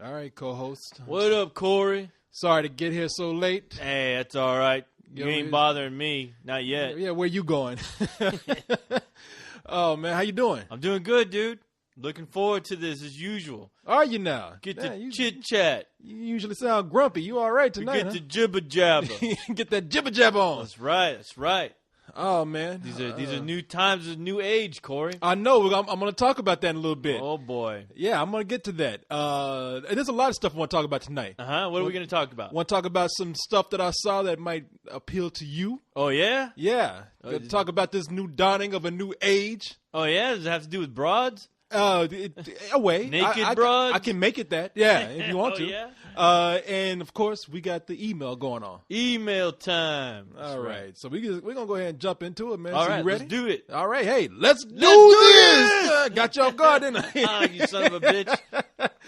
All right, co-host. What up, Corey? Sorry to get here so late. Hey, that's all right. You ain't bothering me. Not yet. Yeah, where you going? Oh, man, how you doing? I'm doing good, dude. Looking forward to this as usual. Are you now? Get Man, to chit-chat. You usually sound grumpy. You all right tonight, Get to jibber-jabber. Get that jibber-jabber on. That's right. That's right. Oh, man. These are new times, a new age, Corey. I know. I'm going to talk about that in a little bit. Oh, boy. Yeah, I'm going to get to that. And there's a lot of stuff I want to talk about tonight. Uh-huh. What are we going to talk about? I want to talk about some stuff that I saw that might appeal to you. Oh, yeah? Yeah. Talk about this new dawning of a new age. Oh, yeah? Does it have to do with broads? Away. Naked broads? I can make it that. Yeah, if you want Oh, to. yeah? And, of course, we got the email going on. Email time. That's All right. So we're going to go ahead and jump into it, man. All So right, you ready? let's do it. All right. Hey, let's do do this. Got you off guard, didn't I? Ah, you son of a bitch.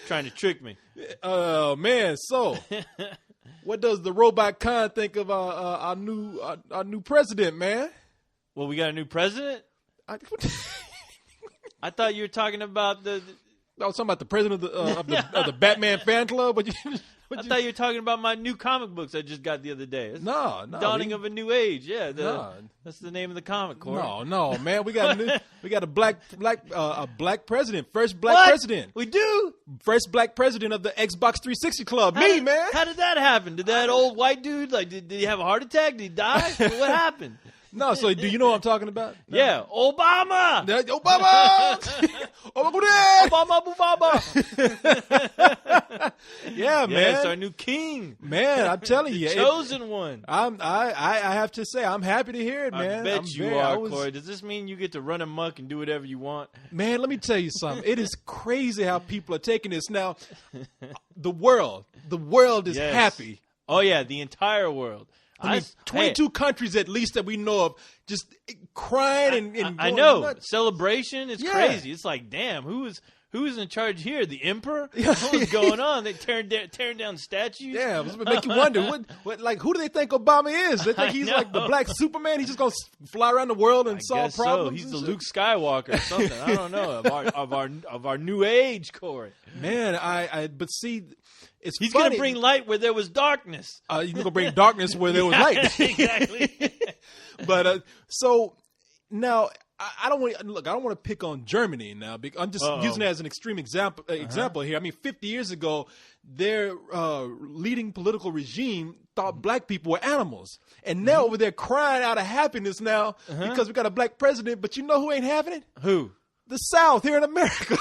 Trying to trick me. Oh, man. So what does the robot Khan think of our new president, man? Well, we got a new president? I thought you were talking about the I was talking about the president of the Batman fan club. But I thought you were talking about my new comic books I just got the other day. It's no. Dawning of a New Age. Yeah, No. that's the name of the comic, Corey. No, man. We got a black president, first black president, We do? first black president of the Xbox 360 club. Man. How did that happen? Did that old white dude, did he have a heart attack? Did he die? What happened? No, so do you know what I'm talking about? No. Yeah, Obama! Obama! Obama! Yeah, Yeah, man. it's our new king. Man, I'm telling you, Chosen one. I have to say, I'm happy to hear it, man. I bet I'm you very- are, I was- Corey. Does this mean you get to run amok and do whatever you want? Man, let me tell you something. It is crazy how people are taking this now. The world is Yes. happy. Oh, yeah, the entire world. I mean, 22 countries at least that we know of just crying and I going know. nuts. Celebration is Yeah. crazy. It's like, damn, who is in charge here? The emperor? What's going on? They tearing down statues? Yeah, it make you wonder what who do they think Obama is? They think I he's know. like the black Superman. He's just gonna fly around the world and I solve guess problems. so. He's and the shit? Luke Skywalker or something. I don't know of our new age, Corey. Man, but see, it's He's funny. gonna bring light where there was darkness. He's gonna bring darkness where there was light. Exactly. But so now I don't want look. I don't want to pick on Germany now. Because I'm just using it as an extreme example. Example here. I mean, 50 years ago, their leading political regime thought black people were animals, and now over there crying out of happiness now because we got a black president. But you know who ain't having it? Who? The South here in America.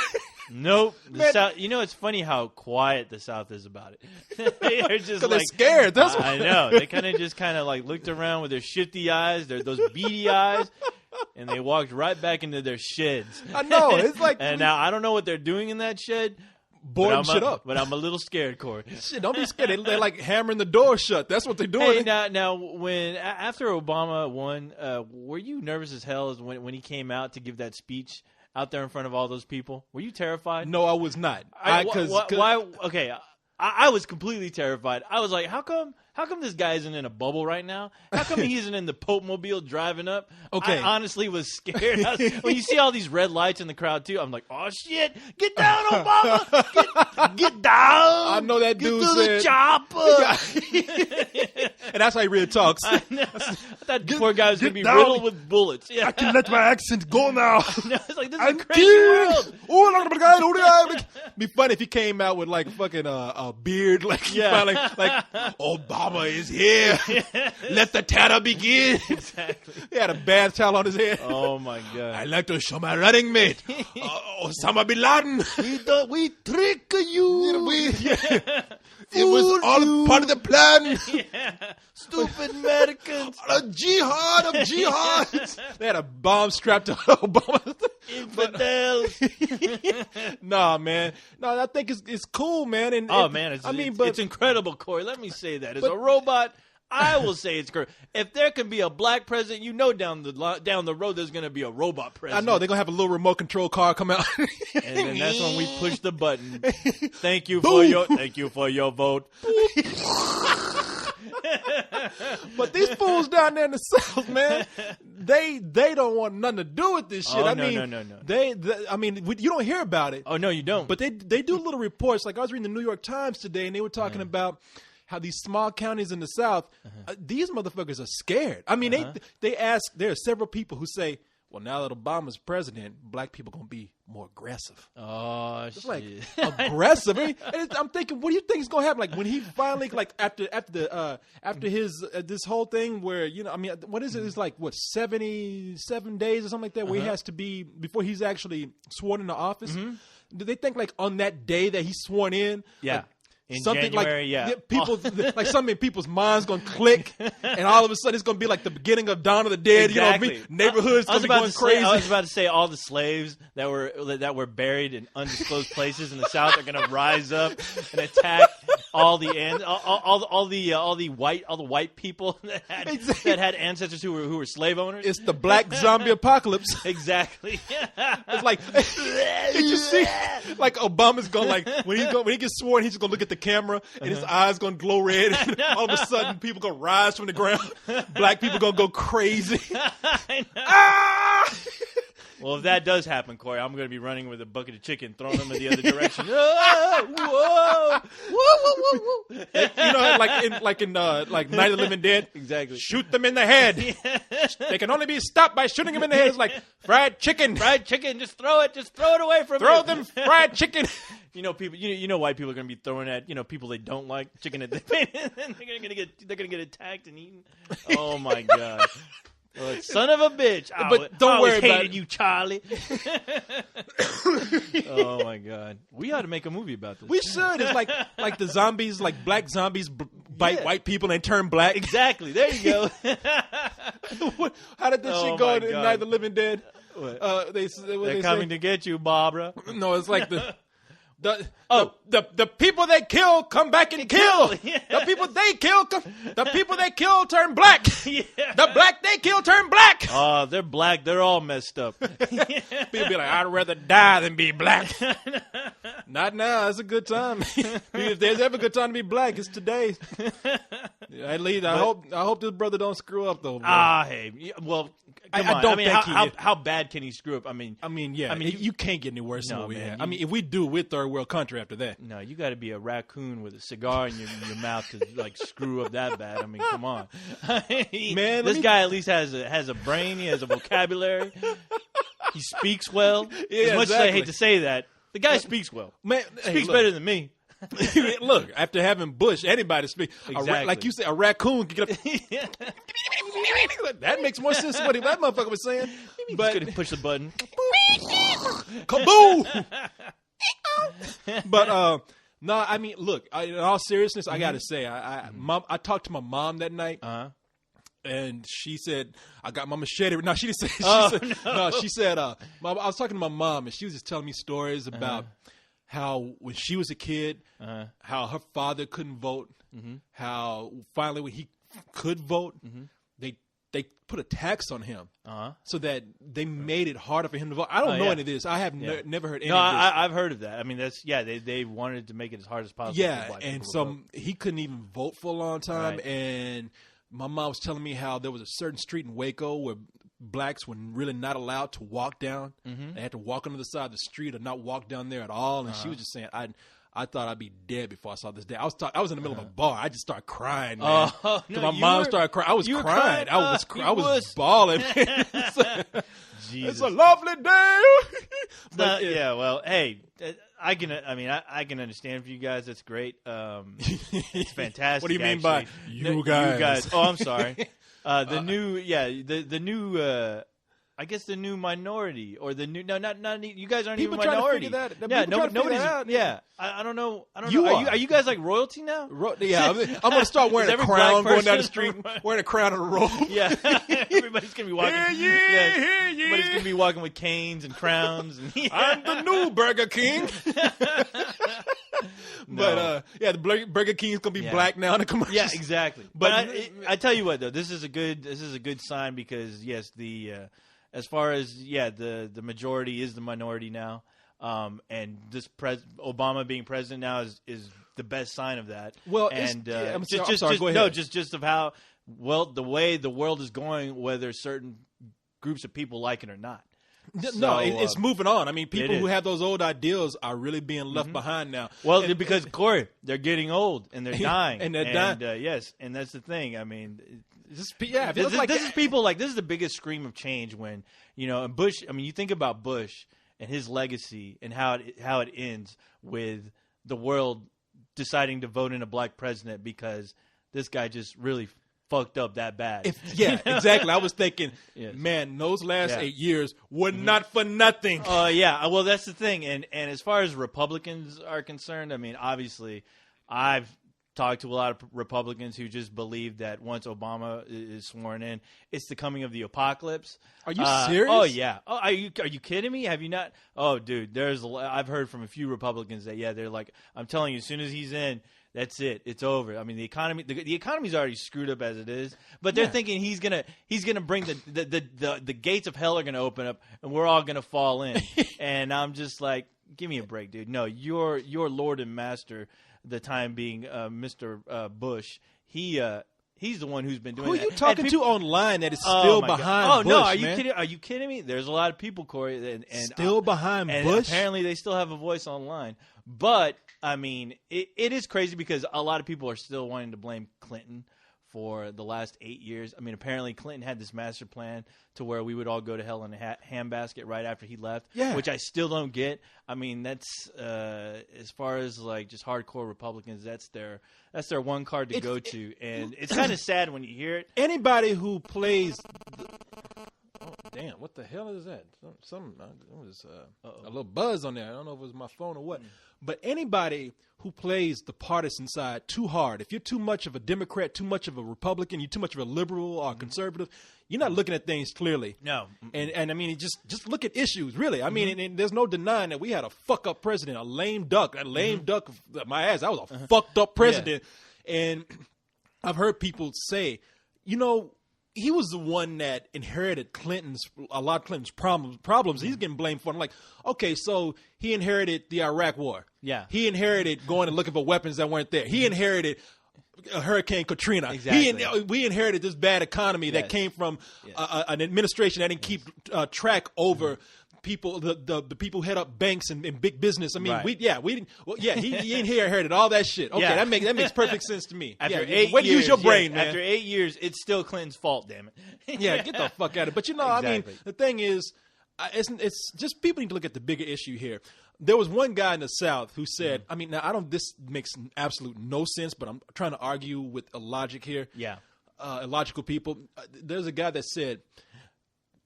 Nope. The Man. South. You know, it's funny how quiet the South is about it. They're just Because they're scared. That's I know. They kind of like looked around with their shifty eyes, those beady eyes, and they walked right back into their sheds. I know. It's like And now I don't know what they're doing in that shed. boarding shit up. But I'm a little scared, Corey. Shit, don't be scared. They're like hammering the door shut. That's what they're doing. Hey, now, when after Obama won, were you nervous as hell when he came out to give that speech out there in front of all those people? Were you terrified? No, I was not. Why? Okay, I was completely terrified. I was like, how come this guy isn't in a bubble right now? How come he isn't in the Pope Mobile driving up? Okay. I honestly was scared. When you see all these red lights in the crowd too, I'm like, oh shit, get down, Obama, get down. I know that Get dude to said- the chopper. And that's how he really talks. I thought the poor guy was going to be down. riddled with bullets. Yeah. Let my accent go now. It's like, this is a crazy world. Be funny if he came out with like fucking a beard, like Yeah. finally, like Obama is here. Let the terror begin. Exactly. He had a bath towel on his head. Oh my I god. like to show my running mate, Osama bin Laden. We trick you. It was all part of the plan. Stupid Americans. A jihad of jihads. They had a bomb strapped to Obama. Infidels. Nah, man. No, I think it's cool, man. And Oh man, it's incredible, Corey. Let me say that. As a robot, I will say it's great. If there can be a black president, you know down the road there's going to be a robot I president. know they're gonna have a little remote control car come out. And then that's when we push the button. Thank you Boom. for your vote. But these fools down there in the South, man, they don't want nothing to do with this shit. Oh, I no, mean, no. You don't hear about it. Oh, no, you don't. But they do little reports. Like I was reading the New York Times today, and they were talking about how these small counties in the South, these motherfuckers are scared. I mean, they ask. There are several people who say, "Well, now that Obama's president, black people gonna be more aggressive." Oh, It's shit. like aggressive. I'm thinking, what do you think is gonna happen? Like when he finally, like after his this whole thing where what is it? It's like what 77 days or something like that where he has to be before he's actually sworn into office. Do they think like on that day that he's sworn in? Yeah. Like, In something January, like people like something in people's minds gonna click, and all of a sudden it's gonna be like the beginning of Dawn of the Dead. Exactly. Neighborhoods gonna be going crazy. I was about to say all the slaves that were buried in undisclosed places in the South are gonna rise up and attack all the white people that had ancestors who were slave owners. It's the black zombie apocalypse. Exactly. It's like, did you see? Like Obama's going like when he gets sworn, he's just gonna look at the camera and his eyes gonna glow red. And all of a sudden, people gonna rise from the ground. Black people gonna go crazy. I know. Ah! Well, if that does happen, Corey, I'm going to be running with a bucket of chicken, throwing them in the other direction. Whoa, whoa, like in Night of the Living Dead. Exactly. Shoot them in the head. They can only be stopped by shooting them in the head. It's like fried chicken. Fried chicken, just throw it away from Throw you. them fried chicken. People. White people are going to be throwing at people they don't like chicken at the they're going to get attacked and eaten. Oh my god. Son of a bitch! But don't worry about hated you, Charlie. Oh my god, we ought to make a movie about this. We should. It's like the zombies, like black zombies bite white people and turn black. Exactly. There you go. How did this shit go in God. Night of the Living Dead? What? They're coming to get you, Barbara. No, it's like the people they kill come back and kill. Yeah. The people they kill turn black. Yeah. The black they kill turn black. Oh, they're black. They're all messed up. People be like, I'd rather die than be black. Not now. It's a good time. If there's ever a good time to be black, it's today. At least I hope this brother don't screw up though. Hey, well, come on. I don't think how bad can he screw up? I mean, you can't get any worse than what we have. If we do, we're third world country after that. No, you got to be a raccoon with a cigar in your mouth to like screw up that bad. I mean, come on, man. This guy at least has a brain. He has a vocabulary. He speaks well. Yeah, as much as I hate to say that, the guy speaks well. Man, speaks better than me. Look, after having Bush, anybody speak. Exactly. Like you said, a raccoon can get up. That makes more sense than what that motherfucker was saying. But couldn't push the button. Kaboom! But no, I mean, look. In all seriousness, I gotta say, I talked to my mom that night. And she said, "I got my machete." No, she didn't say. She said, I was talking to my mom, and she was just telling me stories about how when she was a kid, how her father couldn't vote, how finally when he could vote, they put a tax on him, so that they made it harder for him to vote. I don't know any of this. I have never heard any of this. I've heard of that. I mean, they wanted to make it as hard as possible. Yeah, and so he couldn't even vote for a long time, and my mom was telling me how there was a certain street in Waco where blacks were really not allowed to walk down. They had to walk on the side of the street or not walk down there at all. And she was just saying, I thought I'd be dead before I saw this day. I was in the middle of a bar. I just started crying, man. My mom started crying. I was crying. I was bawling. It's a lovely day. But, yeah, well, hey, I can understand for you guys. That's great. It's fantastic. What do you mean actually. by you guys? You guys. Oh, I'm sorry. The new I guess the new minority or the new not you guys aren't people even minority. Trying to figure that. Yeah, nobody's out. Yeah, I don't know. You are you guys like royalty now? Yeah, I'm gonna start wearing a crown going down the street, wearing a crown and a robe. Yeah, everybody's gonna be walking. Yeah. Everybody's gonna be walking with canes and crowns. And, I'm the new Burger King. But the Burger King is gonna be black now in the commercials. Yeah, exactly. But I tell you what though, this is a good sign because yes, as far as the majority is the minority now. And this Obama being president now is the best sign of that. Well, and I'm sorry, go ahead. just of how the way the world is going, whether certain groups of people like it or not. No, it's moving on. I mean, people who have those old ideals are really being left behind now. Well, because Corey, they're getting old and they're dying, and they're dying. Yes, and that's the thing. I mean, this is people like this is the biggest scream of change when and Bush. I mean, you think about Bush and his legacy and how it ends with the world deciding to vote in a black president because this guy just really fucked up that bad. Exactly. I was thinking, Yes. man, those last 8 years were not for nothing. Yeah. Well, that's the thing. And as far as Republicans are concerned, I mean, obviously, I've talked to a lot of Republicans who just believe that once Obama is sworn in, it's the coming of the apocalypse. Are you serious? Oh yeah. Oh, are you kidding me? Have you not? Oh, dude, I've heard from a few Republicans that they're like, I'm telling you, as soon as he's in, that's it. It's over. I mean, the economy's already screwed up as it is, but they're thinking he's gonna bring the gates of hell are gonna open up and we're all gonna fall in. And I'm just like, give me a break, dude. No, your Lord and Master, the time being Mr. Bush. He's the one who's been doing Who that. Who are you talking to online that is still behind Bush, no, man? Are you kidding me? There's a lot of people, Corey, and still behind and Bush? Apparently they still have a voice online. But, I mean, it is crazy because a lot of people are still wanting to blame Clinton for the last 8 years. I mean, apparently Clinton had this master plan to where we would all go to hell in a handbasket right after he left, which I still don't get. I mean, that's as far as like just hardcore Republicans, that's their one card to go to, and it's kind of sad when you hear it. Anybody who plays. Damn, what the hell is that? A little buzz on there. I don't know if it was my phone or what. But anybody who plays the partisan side too hard, if you're too much of a Democrat, too much of a Republican, you're too much of a liberal or conservative, you're not looking at things clearly. No. And I mean, just look at issues, really. I mean, and there's no denying that we had a fuck-up president, a lame duck. That lame duck, my ass, that was a fucked-up president. Yeah. And I've heard people say, he was the one that inherited a lot of Clinton's problems. He's getting blamed for it. I'm like, okay, so he inherited the Iraq War. Yeah. He inherited going and looking for weapons that weren't there. He inherited Hurricane Katrina. Exactly. We inherited this bad economy that came from an administration that didn't keep track over people, the people who head up banks and big business. I mean, he inherited all that shit. Okay, that makes perfect sense to me. After 8 years, use your brain, man. After 8 years, it's still Clinton's fault. Damn it. Yeah, get the fuck out of it. But I mean, the thing is, it's just people need to look at the bigger issue here. There was one guy in the South who said, I mean, now this makes absolute no sense, but I'm trying to argue with a logic here. Yeah, illogical people. There's a guy that said.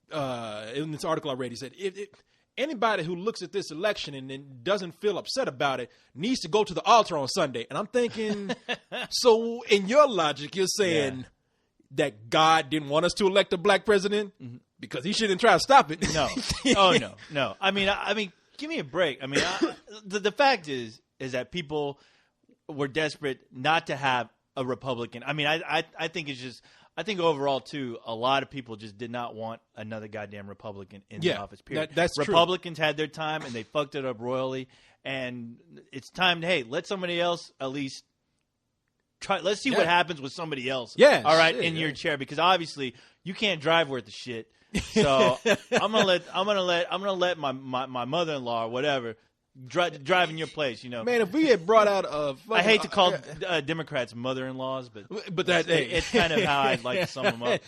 In this article I read, he said, if anybody who looks at this election and then doesn't feel upset about it needs to go to the altar on Sunday. And I'm thinking, so in your logic, you're saying that God didn't want us to elect a black president because he shouldn't try to stop it. No. Oh, no. I mean, give me a break. I mean, the fact is that people were desperate not to have a Republican. I mean, I think it's just. I think overall, too, a lot of people just did not want another goddamn Republican in the office, period. That's Republicans had their time, and they fucked it up royally. And it's time to, let somebody else at least try. Let's see what happens with somebody else. Yeah, all right, in your chair, because obviously you can't drive worth a shit. So I'm gonna let my mother-in-law or whatever drive in your place, Man, if we had brought out I hate to call Democrats mother-in-laws, but it's kind of how I'd like to sum them up.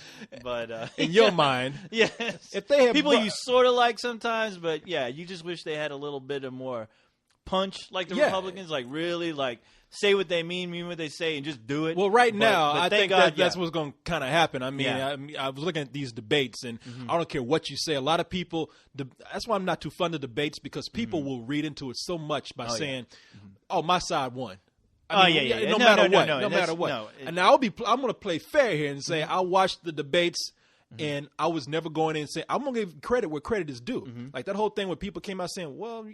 But in your mind, yes, if they had people you sort of like sometimes, but you just wish they had a little bit of more punch, like the Republicans, like really say what they mean what they say, and just do it. Well, right now, I think that's what's going to kind of happen. I mean, I was looking at these debates, and I don't care what you say. A lot of people, that's why I'm not too fond of debates, because people will read into it so much by saying, oh, my side won. No matter what. And now I'm going to play fair here and say I watched the debates, and I was never going in and saying, I'm going to give credit where credit is due. Like that whole thing where people came out saying, well,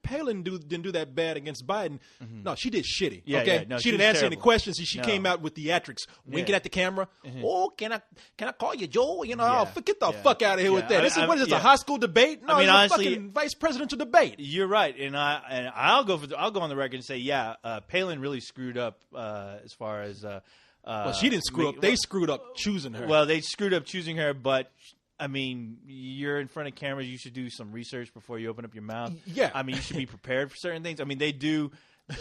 Palin didn't do that bad against Biden. No, she did shitty. Yeah, okay, yeah, no, she didn't answer terrible. any questions. She came out with theatrics, winking at the camera. Oh, can I call you Joe? You know, get the fuck out of here with that. What is this, a high school debate? No, it's honestly, a fucking vice presidential debate. You're right, and I'll go on the record and say, Palin really screwed up as far as. Well, she didn't screw up. They screwed up choosing her. Well, they screwed up choosing her, but I mean, you're in front of cameras. You should do some research before you open up your mouth. Yeah. I mean, you should be prepared for certain things. I mean, they do.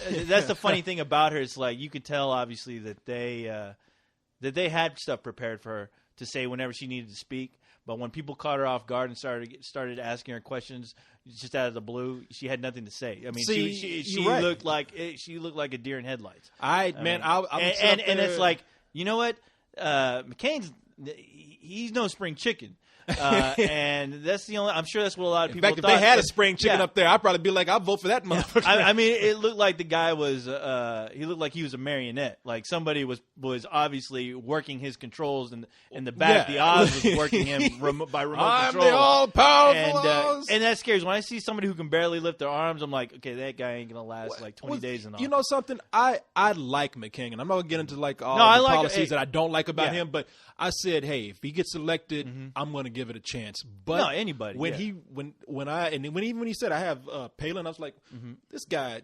That's the funny thing about her. It's like you could tell, obviously, that they had stuff prepared for her to say whenever she needed to speak. But when people caught her off guard and started asking her questions just out of the blue, she had nothing to say. I mean, she right. looked like a deer in headlights. And it's like, you know what, McCain's he's no spring chicken. And that's the only. I'm sure that's what a lot of people. In fact, thought. If they had a spring chicken up there, I'd probably be like, I'll vote for that motherfucker. I mean, it looked like the guy was. He looked like he was a marionette. Like somebody was obviously working his controls in the back. Yeah. The Oz was working him by remote I'm control. the all-powerful Oz. And that scares. When I see somebody who can barely lift their arms, I'm like, okay, that guy ain't gonna last like 20 days in office. You know something? I like McCain, and I'm not gonna get into like all the policies that I don't like about him, but I said, hey, if he gets elected, I'm going to give it a chance. But no, anybody. When he said I have Palin, I was like, this guy.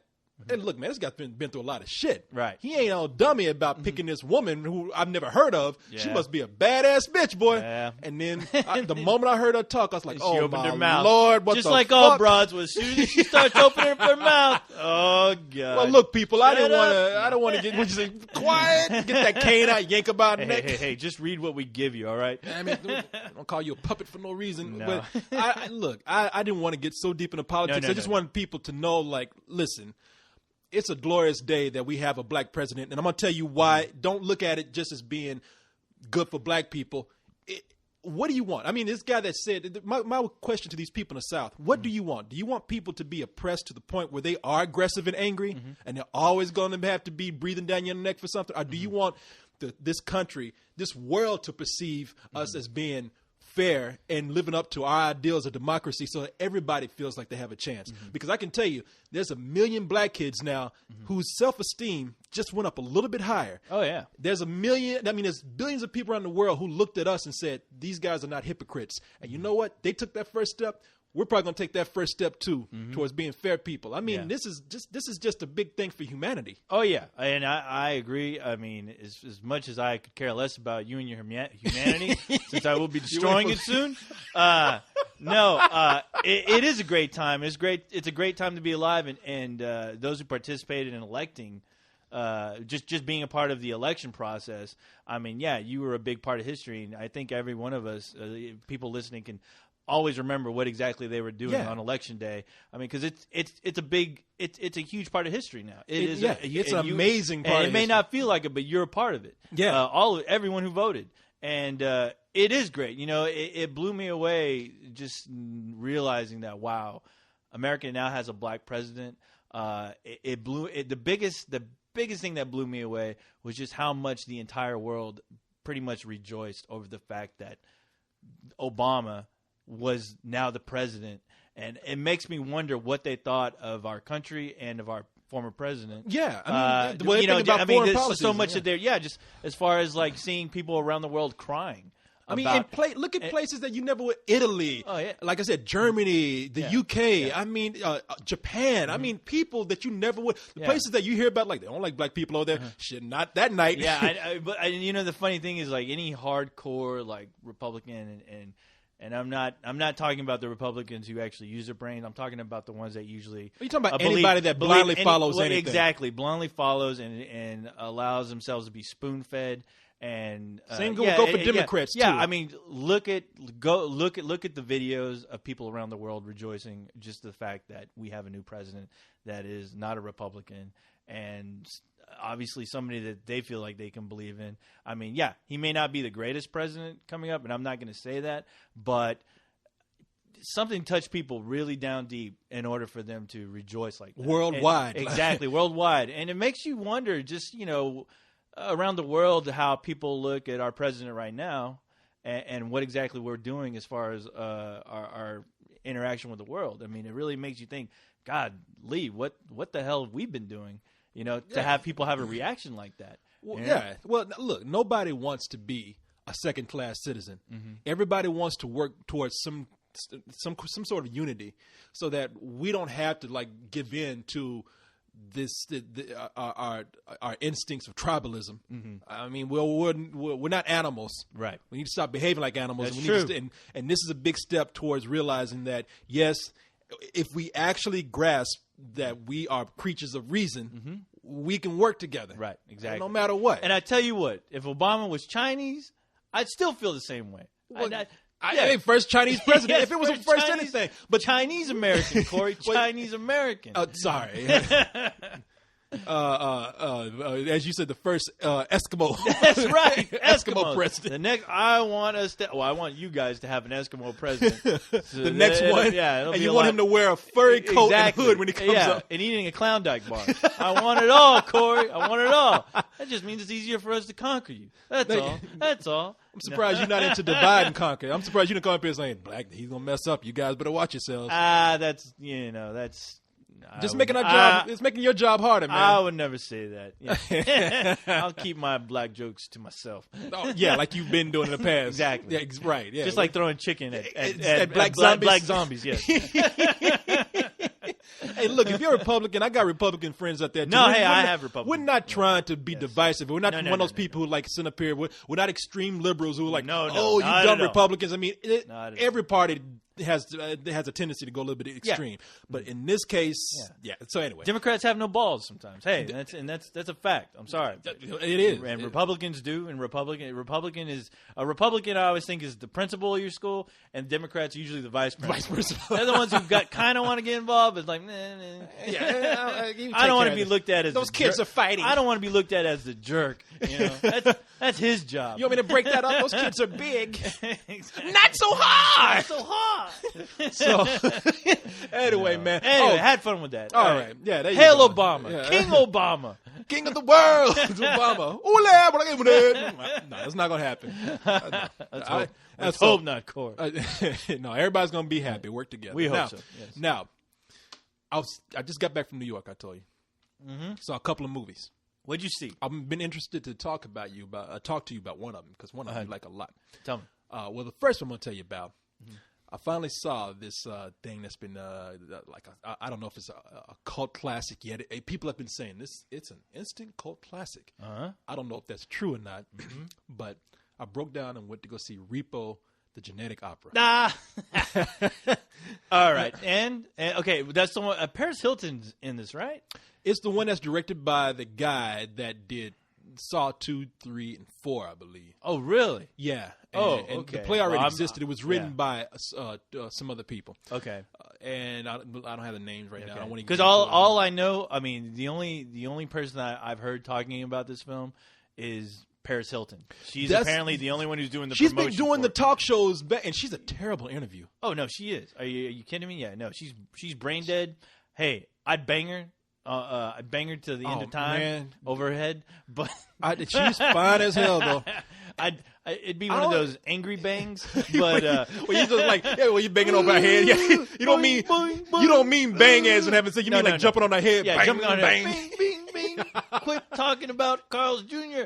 And look, man, this guy's been through a lot of shit. Right. He ain't no dummy about picking this woman who I've never heard of. Yeah. She must be a badass bitch, boy. Yeah. And then the moment I heard her talk, I was like, oh, my Lord, what just the like fuck? All broads, as soon as she starts opening up her mouth, oh, God. Well, look, people, I don't want to get would you say, quiet, get that cane out, yank about neck. Hey, just read what we give you, all right? I mean, I don't call you a puppet for no reason. No. But I didn't want to get so deep into politics. I just wanted people to know, like, listen, it's a glorious day that we have a black president, and I'm going to tell you why. Don't look at it just as being good for black people. What do you want? I mean, this guy that said, my question to these people in the South, what do you want? Do you want people to be oppressed to the point where they are aggressive and angry, and they're always going to have to be breathing down your neck for something? Or do you want this country, this world to perceive us as being fair and living up to our ideals of democracy so that everybody feels like they have a chance? Because I can tell you, there's 1 million black kids now whose self-esteem just went up a little bit higher. Oh, yeah. There's there's billions of people around the world who looked at us and said, these guys are not hypocrites. And you know what? They took that first step. We're probably going to take that first step, too, towards being fair people. I mean, this is just a big thing for humanity. Oh, yeah. And I agree. I mean, as much as I could care less about you and your humanity, since I will be destroying it soon, it is a great time. It's great. It's a great time to be alive. And those who participated in electing, just being a part of the election process, I mean, yeah, you were a big part of history. And I think every one of us, people listening, can always remember what exactly they were doing on election day. I mean, because it's a huge part of history now. It's an amazing part. And of it may history. not feel like it, but you're a part of it. Yeah, everyone who voted, and it is great. You know, it blew me away just realizing that America now has a black president. The biggest thing that blew me away was just how much the entire world pretty much rejoiced over the fact that Obama was now the president, and it makes me wonder what they thought of our country and of our former president. Yeah, I mean, the way they think about foreign policies, so much that they're just as far as like seeing people around the world crying. I mean, look at places that you never would. Italy, like I said, Germany, the UK. I mean, Japan. I mean, people that you never would. The places that you hear about, like they don't like black people over there. Shit, not that night. Yeah, but you know, the funny thing is, like any hardcore like Republican and I'm not talking about the Republicans who actually use their brains. I'm talking about the ones that usually. Are you talking about anybody that blindly follows anything? Exactly, blindly follows and allows themselves to be spoon fed. And same go for Democrats too. Yeah, I mean, look at the videos of people around the world rejoicing just the fact that we have a new president that is not a Republican and obviously somebody that they feel like they can believe in. I mean, yeah, he may not be the greatest president coming up, and I'm not going to say that, but something touched people really down deep in order for them to rejoice like that. Worldwide. Exactly, worldwide. And it makes you wonder just, around the world how people look at our president right now and what exactly we're doing as far as our interaction with the world. I mean, it really makes you think, God, Lee, what the hell have we been doing? To have people have a reaction like that. Well, yeah. Well, look, nobody wants to be a second-class citizen. Mm-hmm. Everybody wants to work towards some sort of unity, so that we don't have to give in to our instincts of tribalism. Mm-hmm. I mean, we're not animals, right? We need to stop behaving like animals. That's true. And this is a big step towards realizing that, yes, if we actually grasp that we are creatures of reason, mm-hmm. we can work together. Right, exactly. No matter what. And I tell you what, if Obama was Chinese, I'd still feel the same way. Well, I mean, first Chinese president. Yes, if it was first Chinese, anything. But Chinese American, Corey. Chinese American. Sorry. As you said, the first Eskimo. That's right, Eskimo president. The next, I want you guys to have an Eskimo president. So the next one, yeah, and you want him to wear a furry coat and hood when he comes up, and eating a Klondike bar. I want it all, Corey. I want it all. That just means it's easier for us to conquer you. That's all. That's all. I'm surprised you're not into divide and conquer. I'm surprised you didn't come up here saying, "Black, he's gonna mess up. You guys better watch yourselves." That's. Just making our job. It's making your job harder, man. I would never say that. Yeah. I'll keep my black jokes to myself. Oh, yeah, like you've been doing in the past. Exactly. Yeah, right. Yeah. Just like throwing chicken at black zombies. Black zombies. Yes. Hey, look, if you're a Republican, I got Republican friends out there too. I have Republicans. We're not trying to be divisive. We're not one of those people who sit up here. We're not extreme liberals who are you dumb Republicans. I mean, every party has a tendency to go a little bit extreme. But in this case, so anyway. Democrats have no balls sometimes. Hey, that's a fact. I'm sorry. It is. And Republicans do. And Republican I always think is the principal of your school, and Democrats are usually the vice principal. They're the ones who kind of want to get involved. It's like, I don't want to be looked at as those kids are fighting. I don't want to be looked at as the jerk. That's his job. You want me to break that up? Those kids are big. Not so hard. Not so hard. So anyway, man. Anyway, had fun with that. All right. Yeah. There Hail you go. Obama. Yeah. King Obama. King of the world. Obama. No, that's not going to happen. Let's hope not, Corey. No, everybody's going to be happy. Work together. We hope so. Yes. Now, I just got back from New York, I told you. Mm-hmm. Saw a couple of movies. What'd you see? I've been interested to talk to you about one of them, because one of them you like a lot. Tell me. Well, the first one I'm going to tell you about, I finally saw this thing that's been I don't know if it's a cult classic yet. People have been saying it's an instant cult classic. Uh-huh. I don't know if that's true or not, but I broke down and went to go see Repo, the Genetic Opera. All right, and okay, that's the one. Paris Hilton's in this, right? It's the one that's directed by the guy that did Saw 2, 3, and 4, I believe. Oh, really? Yeah. And the play already existed. It was written by some other people. Okay. And I don't have the names right now. Because all I know, I mean, the only person that I've heard talking about this film is Paris Hilton. She's apparently the only one who's doing the promotion. She's been doing the talk shows, and she's a terrible interview. Oh, no, she is. Are you kidding me? Yeah, no, she's brain dead. Hey, I'd bang her. I'd bang her to the end of time overhead, but she's fine as hell though. It'd be one of those angry bangs, but you just you banging over her head. Yeah, you don't mean bang as in having sex. You mean jumping on her head. Yeah, bang, jumping on her bang. Head. Bing, bing, bing. Quit talking about Carl's Jr.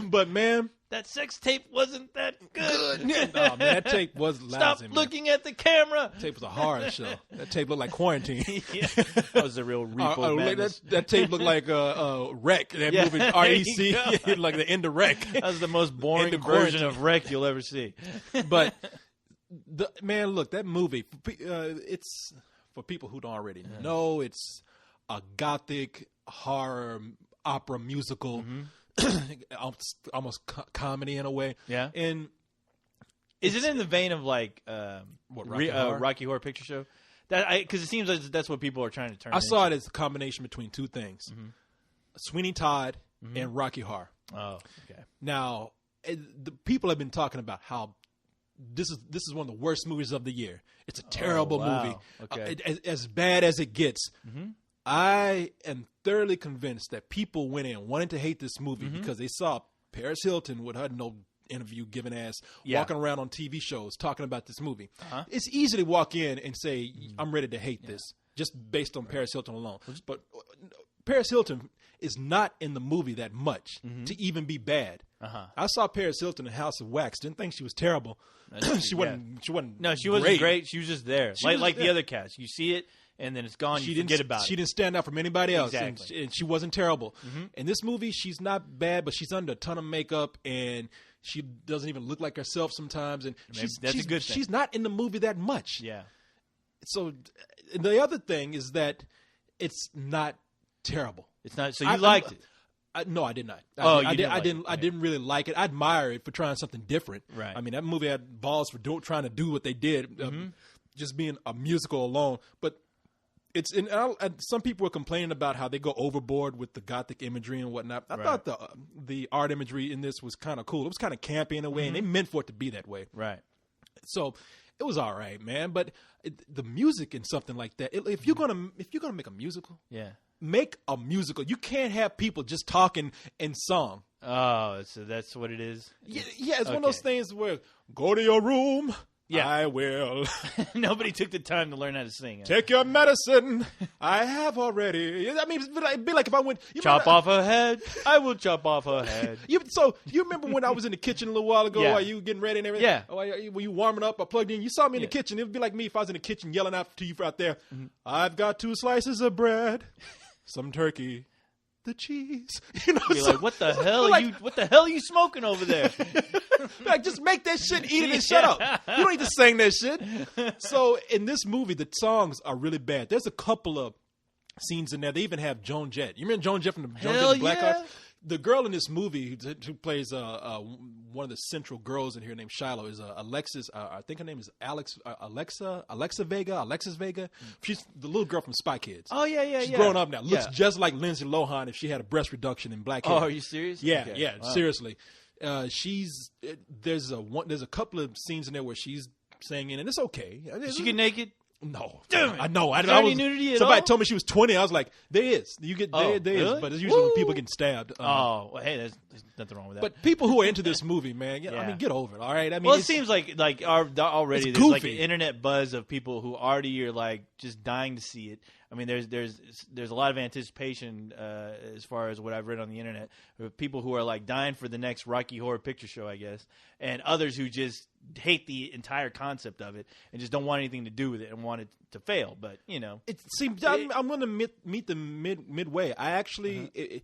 But man, that sex tape wasn't that good. No, man, that tape was lousy. Stop looking at the camera. That tape was a horror show. That tape looked like Quarantine. Yeah, that was a real repo madness. That tape looked like Wreck. That movie REC, like the end of Wreck. That was the most boring version of Wreck you'll ever see. But man, look, that movie. It's for people who don't already know. It's a gothic horror opera musical. Almost comedy in a way. Yeah. And is it in the vein of like Rocky Horror Picture Show? Because it seems like that's what people are trying to turn. I saw it as a combination between two things: Sweeney Todd and Rocky Horror. Oh, okay. Now, the people have been talking about how this is one of the worst movies of the year. It's a terrible movie. Okay. As bad as it gets. I am thoroughly convinced that people went in wanting to hate this movie because they saw Paris Hilton with her no interview giving ass walking around on TV shows talking about this movie. It's easy to walk in and say, I'm ready to hate this just based on Paris Hilton alone. But Paris Hilton is not in the movie that much to even be bad. I saw Paris Hilton in House of Wax. Didn't think she was terrible. She wasn't. No, she wasn't great. She was just there, like the other cast. You see it, and then it's gone. You forget about it. She didn't stand out from anybody else, exactly. and she wasn't terrible. In this movie, she's not bad, but she's under a ton of makeup, and she doesn't even look like herself sometimes. And that's a good thing. She's not in the movie that much. Yeah. So the other thing is that it's not terrible. It's not. So you liked it. No, I did not. I didn't really like it. I admire it for trying something different. Right. I mean, that movie had balls for trying to do what they did, just being a musical alone. But it's and some people were complaining about how they go overboard with the gothic imagery and whatnot. I thought the art imagery in this was kind of cool. It was kind of campy in a way, and they meant for it to be that way. Right. So it was all right, man. But the music in something like that, if you're gonna make a musical, make a musical. You can't have people just talking in song. Oh, so that's what it is? Yeah, it's one of those things where go to your room. Yeah. I will. Nobody took the time to learn how to sing. Take your medicine. I have already. I mean, it'd be like if I went. Chop off her head. I will chop off her head. So you remember when I was in the kitchen a little while ago while you were getting ready and everything? Yeah. Were you warming up? I plugged in. You saw me in the kitchen. It would be like me if I was in the kitchen yelling out to you out there. I've got 2 slices of bread, some turkey, the cheese. You're like, what the hell? What the hell are you smoking over there? Like, just make that shit, eat it, and shut up. You don't need to sing that shit. So in this movie, the songs are really bad. There's a couple of scenes in there. They even have Joan Jett. You remember Joan Jett from the Joan Jett and Blackhearts? The girl in this movie who plays one of the central girls in here named Shiloh is Alexis. I think her name is Alexis Vega. She's the little girl from Spy Kids. Oh yeah. She's grown up now. Looks just like Lindsay Lohan if she had a breast reduction in black hair. Oh, are you serious? Yeah, wow. Seriously. There's a couple of scenes in there where she's singing, and it's okay. Did she get naked? No, damn it. I know. Is there any nudity at somebody all? told me she was 20. I was like, there is. You get there really? is, but it's usually when people getting stabbed. Well, hey, there's nothing wrong with that. But people who are into this movie, man, I mean, get over it. All right. I mean, well, it seems like already there's like an internet buzz of people who already are like just dying to see it. I mean, there's a lot of anticipation as far as what I've read on the internet. People who are like dying for the next Rocky Horror Picture Show, I guess, and others who just hate the entire concept of it and just don't want anything to do with it and want it to fail. But it seems I'm going to meet the midway. I actually.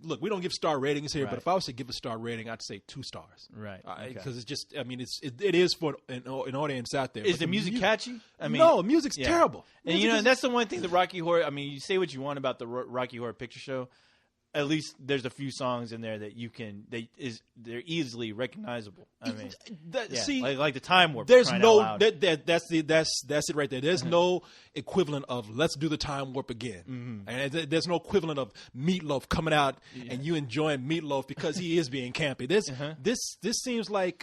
Look, we don't give star ratings here, but if I was to give a star rating, I'd say 2 stars. Right. Because it's just, I mean, it is for an audience out there. Is the music catchy? I mean, no, music's terrible. And and that's the one thing the Rocky Horror. I mean, you say what you want about the Rocky Horror Picture Show. At least there's a few songs in there that they're easily recognizable. I mean, see, like the Time Warp. There's no that's it right there. There's no equivalent of Let's Do the Time Warp Again, and there's no equivalent of Meatloaf coming out and you enjoying Meatloaf because he is being campy. This seems like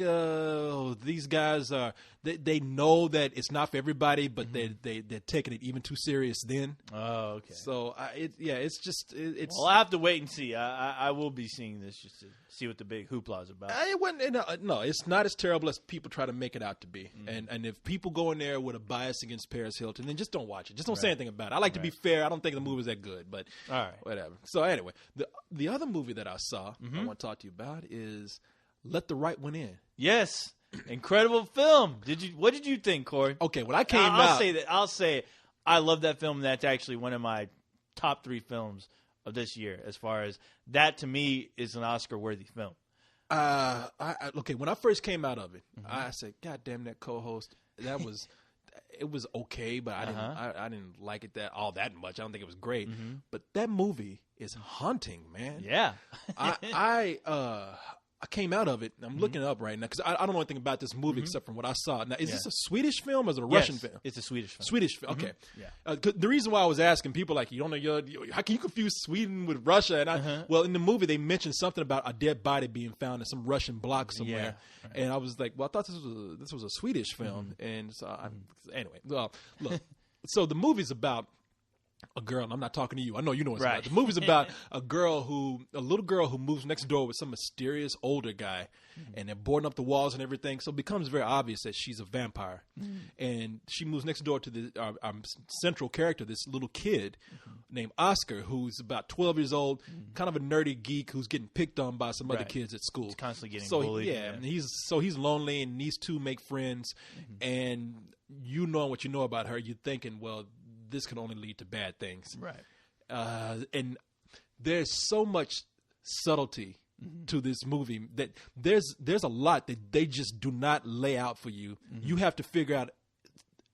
these guys are they know that it's not for everybody, but they're taking it even too serious. Then okay. So it's just it's. Well, I have to wait and see. I will be seeing this just to see what the big hoopla is about. No, it's not as terrible as people try to make it out to be. And if people go in there with a bias against Paris Hilton, then just don't watch it. Just don't say anything about it. I like to be fair. I don't think the movie is that good, but whatever. So anyway, the other movie that I saw I want to talk to you about is Let the Right One In. Yes. Incredible film. What did you think, Corey? Okay, when I came out, I'll say I love that film. That's actually one of my top 3 films of this year. As far as that, to me, is an Oscar-worthy film. Okay, when I first came out of it, I said, "God damn that co-host! That was." It was okay, but I didn't like it that much. I don't think it was great. But that movie is haunting, man. Yeah. I came out of it. I'm looking it up right now because I don't know anything about this movie except from what I saw. Now, is this a Swedish film or is it a Russian film? It's a Swedish film. Swedish film. Okay. Yeah. The reason why I was asking people like, you don't know, how can you confuse Sweden with Russia? And well, in the movie they mentioned something about a dead body being found in some Russian block somewhere, and I was like, well, I thought this was a Swedish film, and so anyway, well, look, so the movie's about a girl, and I'm not talking to you. I know you know what it's Right. about. The movie's about a little girl who moves next door with some mysterious older guy, and they're boarding up the walls and everything. So it becomes very obvious that she's a vampire, and she moves next door to our central character, this little kid named Oscar, who's about 12 years old, kind of a nerdy geek who's getting picked on by some other Right. kids at school. He's constantly getting so bullied. yeah, and he's lonely, and these two make friends, and you know what you know about her, you're thinking, well, this can only lead to bad things. Right. And there's so much subtlety to this movie that there's a lot that they just do not lay out for you. You have to figure out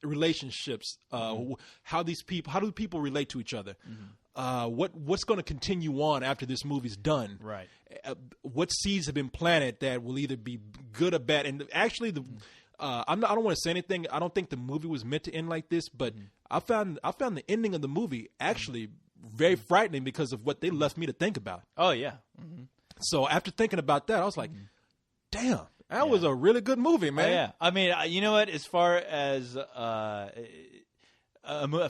relationships, how do people relate to each other, what's going to continue on after this movie's done, Right. what seeds have been planted that will either be good or bad. And actually, I don't want to say anything. I don't think the movie was meant to end like this, but I found the ending of the movie actually very frightening because of what they left me to think about. Oh yeah. So after thinking about that, I was like, damn, that was a really good movie, man. Oh, yeah. I mean, you know what? As far as a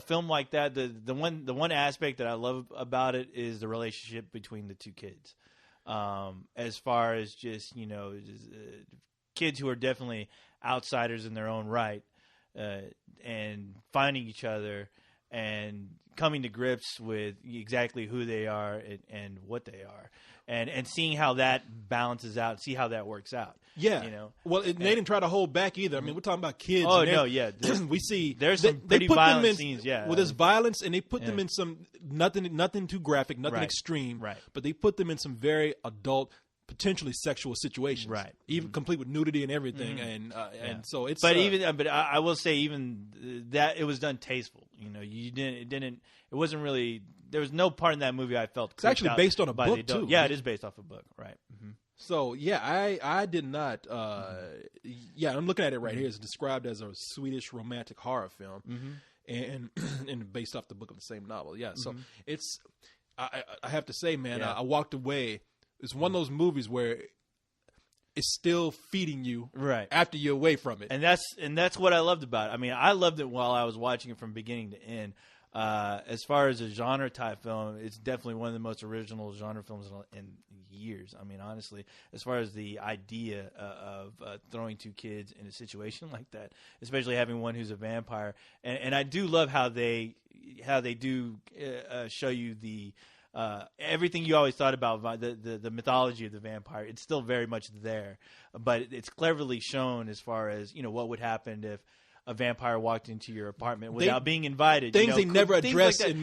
film like that, the one aspect that I love about it is the relationship between the two kids. As far as just kids who are definitely outsiders in their own right, and finding each other and coming to grips with exactly who they are and what they are, and seeing how that balances out, see how that works out. Yeah. Well, they didn't try to hold back either. I mean, we're talking about kids. Oh, and no, yeah. we see There's some they pretty put them violent in, scenes, yeah. Well, there's violence, and they put them in some nothing too graphic, nothing Right. extreme. Right. But they put them in some very adult, potentially sexual situations. Right. Even complete with nudity and everything. And so it's. But but I will say even that it was done tasteful. It wasn't really. There was no part in that movie I felt. It's actually based on a book too. Yeah, it is based off a book, right? So yeah, I did not. Yeah, I'm looking at it right here. It's described as a Swedish romantic horror film, and based off the book of the same novel. Yeah, so it's. I have to say, man, I walked away. It's one of those movies where it's still feeding you Right. after you're away from it. And that's what I loved about it. I mean, I loved it while I was watching it from beginning to end. As far as a genre type film, it's definitely one of the most original genre films in years. I mean, honestly, as far as the idea of throwing two kids in a situation like that, especially having one who's a vampire, and I do love how they do show you the. Everything you always thought about the mythology of the vampire, it's still very much there, but it's cleverly shown as far as what would happen if a vampire walked into your apartment without being invited. Things they never address like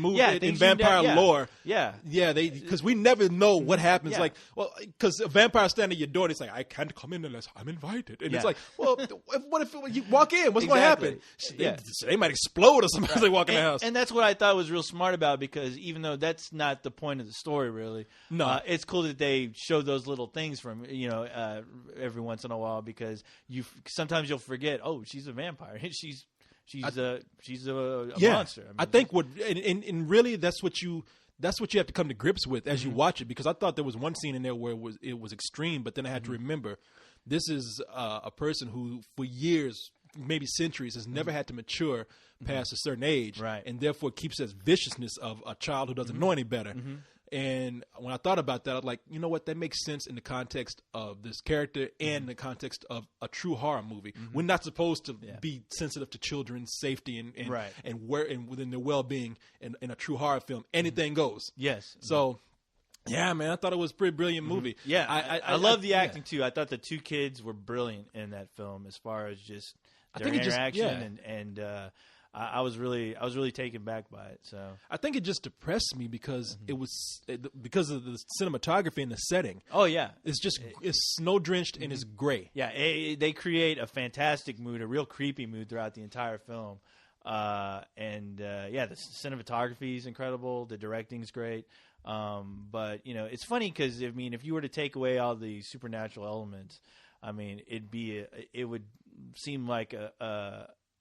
in vampire lore. Yeah, because we never know what happens. Yeah. Like, well, because a vampire standing at your door, and it's like, I can't come in unless I'm invited. And it's Yeah. like, well, what if you walk in? What's going to happen? Yeah. They might explode or something as they walk in the house. And that's what I thought was real smart about, because even though that's not the point of the story, really, No. it's cool that they show those little things from every once in a while, because sometimes you'll forget. Oh, she's a vampire. She's a monster. I think and really that's what you have to come to grips with as you watch it, because I thought there was one scene in there where it was extreme, but then I had to remember this is a person who for years, maybe centuries, has never had to mature past a certain age, Right. and therefore keeps that viciousness of a child who doesn't know any better. And when I thought about that, I was like, you know what? That makes sense in the context of this character and the context of a true horror movie. We're not supposed to be sensitive to children's safety and Right. and within their well-being. In a true horror film, anything goes. Yes. So, yeah, man, I thought it was a pretty brilliant movie. Yeah, I love the acting too. I thought the two kids were brilliant in that film, as far as just their interaction and I was really taken back by it. So I think it just depressed me because because of the cinematography and the setting. Oh yeah, It's just it's snow drenched and it's gray. yeah. They create a fantastic mood, a real creepy mood throughout the entire film. The cinematography is incredible. The directing's great. But it's funny because if you were to take away all the supernatural elements, it would seem like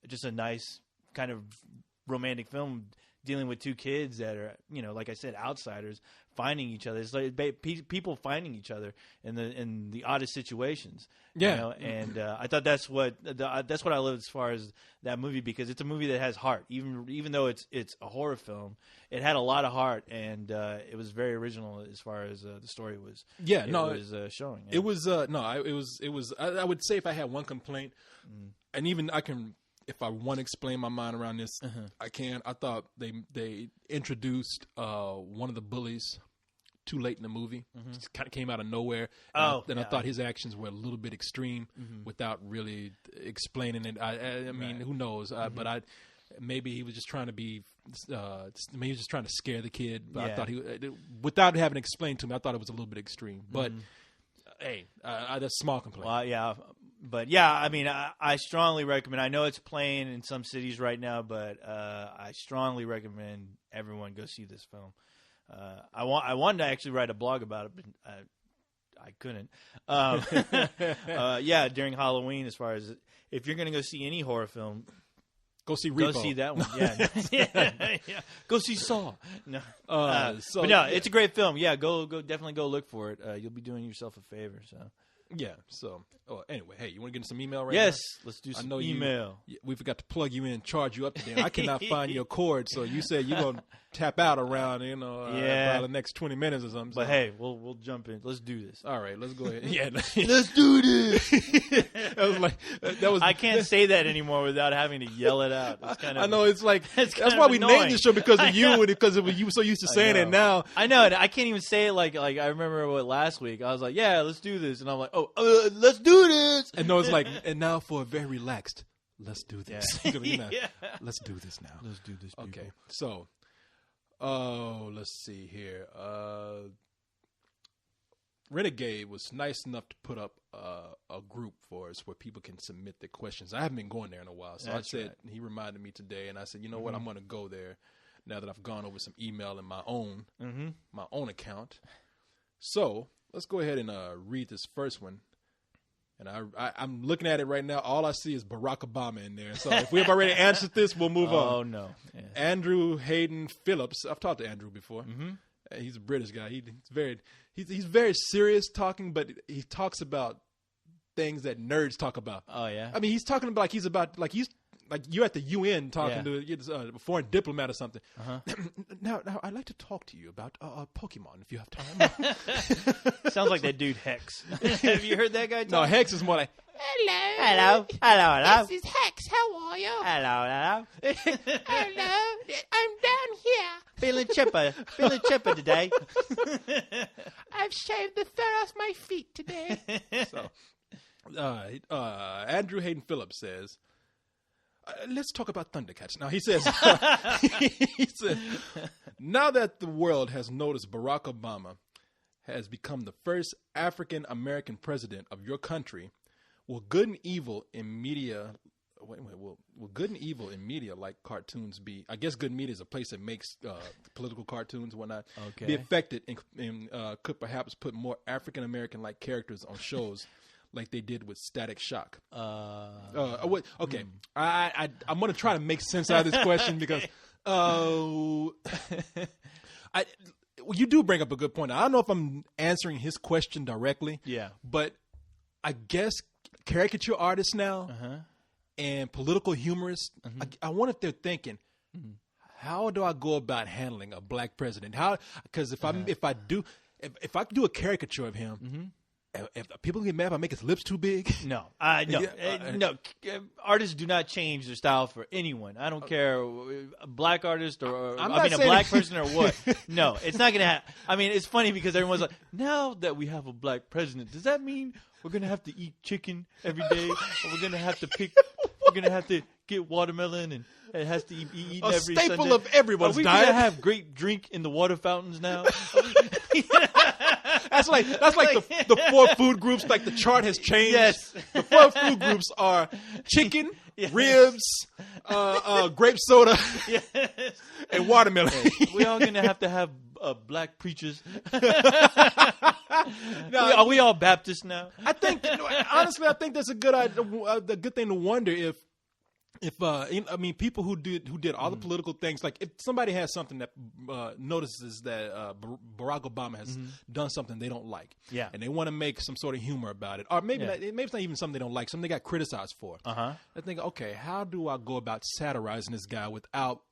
just a nice kind of romantic film dealing with two kids that are, like I said, outsiders finding each other. It's like people finding each other in the oddest situations. Yeah. And I thought that's what I loved as far as that movie, because it's a movie that has heart. Even though it's a horror film, it had a lot of heart, and it was very original as far as the story was. Yeah, it was showing. Yeah. It was it was. I would say if I had one complaint, and even I can. If I want to explain my mind around this, I can. I thought they introduced one of the bullies too late in the movie. Just kind of came out of nowhere. I thought his actions were a little bit extreme without really explaining it. I mean, who knows? But maybe he was just trying to be. Maybe he was just trying to scare the kid. But I thought without having explained to me, I thought it was a little bit extreme. But hey, that's a small complaint. Well, yeah. But yeah, I mean, I strongly recommend. I know it's playing in some cities right now, but I strongly recommend everyone go see this film. I wanted to actually write a blog about it, but I couldn't. Yeah, during Halloween, as far as if you're going to go see any horror film, go see Repo. Go see that one. Yeah, yeah. Go see Saw. No, but no, it's a great film. Yeah, definitely go look for it. You'll be doing yourself a favor. So. Yeah. So, anyway, hey, you want to get into some email right now? Yes, let's do some email. We forgot to plug you in, charge you up today. I cannot find your cord, so you said you're going to tap out around, about the next 20 minutes or something. But hey, we'll jump in. Let's do this. All right, let's go ahead. Yeah, let's do this. I can't say that anymore without having to yell it out. I know it's like that's why we named the show, because of you and because of you were so used to saying it. Now I know, and I can't even say it like I remember last week. I was like, yeah, let's do this, and I'm like, let's do this. And no, it's like, and now for a very relaxed, let's do this. Yeah. Let's do this now. Let's do this. People. Okay, so, let's see here. Renegade was nice enough to put up a group for us where people can submit their questions. I haven't been going there in a while, so he reminded me today, and I said, you know what, I'm going to go there now that I've gone over some email in my own account. So let's go ahead and read this first one. And I'm looking at it right now. All I see is Barack Obama in there. So if we have already answered this, we'll move on. Oh, no. Yeah. Andrew Hayden Phillips. I've talked to Andrew before. He's a British guy. He's very serious talking, but he talks about things that nerds talk about. Oh, yeah? I mean, he's talking about like you're at the UN talking to a foreign diplomat or something. Now, I'd like to talk to you about Pokemon if you have time. Sounds like that dude Hex. Have you heard that guy talk? No, Hex is more like, hello. This is Hex. How are you? Hello. Hello. I'm down here. Feeling chipper today. I've shaved the fur off my feet today. So, Andrew Hayden Phillips says, let's talk about Thundercats. Now, he says, now that the world has noticed Barack Obama has become the first African-American president of your country, will good and evil in media like cartoons be? I guess good media is a place that makes political cartoons and whatnot. Okay. Be affected and could perhaps put more African-American like characters on shows like they did with Static Shock. Okay. I'm going to try to make sense out of this question because you do bring up a good point. I don't know if I'm answering his question directly. Yeah. But I guess caricature artists now and political humorists, I wonder if they're thinking, how do I go about handling a black president? Because if I do a caricature of him, if people get mad if I make his lips too big, no. Artists do not change their style for anyone. I don't care, a black artist or a black person or what. No, it's not gonna happen. I mean, it's funny because everyone's like, now that we have a black president, does that mean we're gonna have to eat chicken every day? Or we're gonna have to get watermelon and it has to be eaten every staple Sunday. Of everyone's diet. Are we gonna have great drink in the water fountains now? That's like the four food groups. Like the chart has changed. Yes. The four food groups are chicken, ribs, grape soda, and watermelon. We all gonna have to have black preachers. Are we all Baptists now? I think honestly, that's a good idea. The good thing to wonder if If I mean, people who did all the political things, like if somebody has something that notices that Barack Obama has done something they don't like, and they want to make some sort of humor about it, or maybe maybe it's not even something they don't like, something they got criticized for. I think, okay, how do I go about satirizing this guy without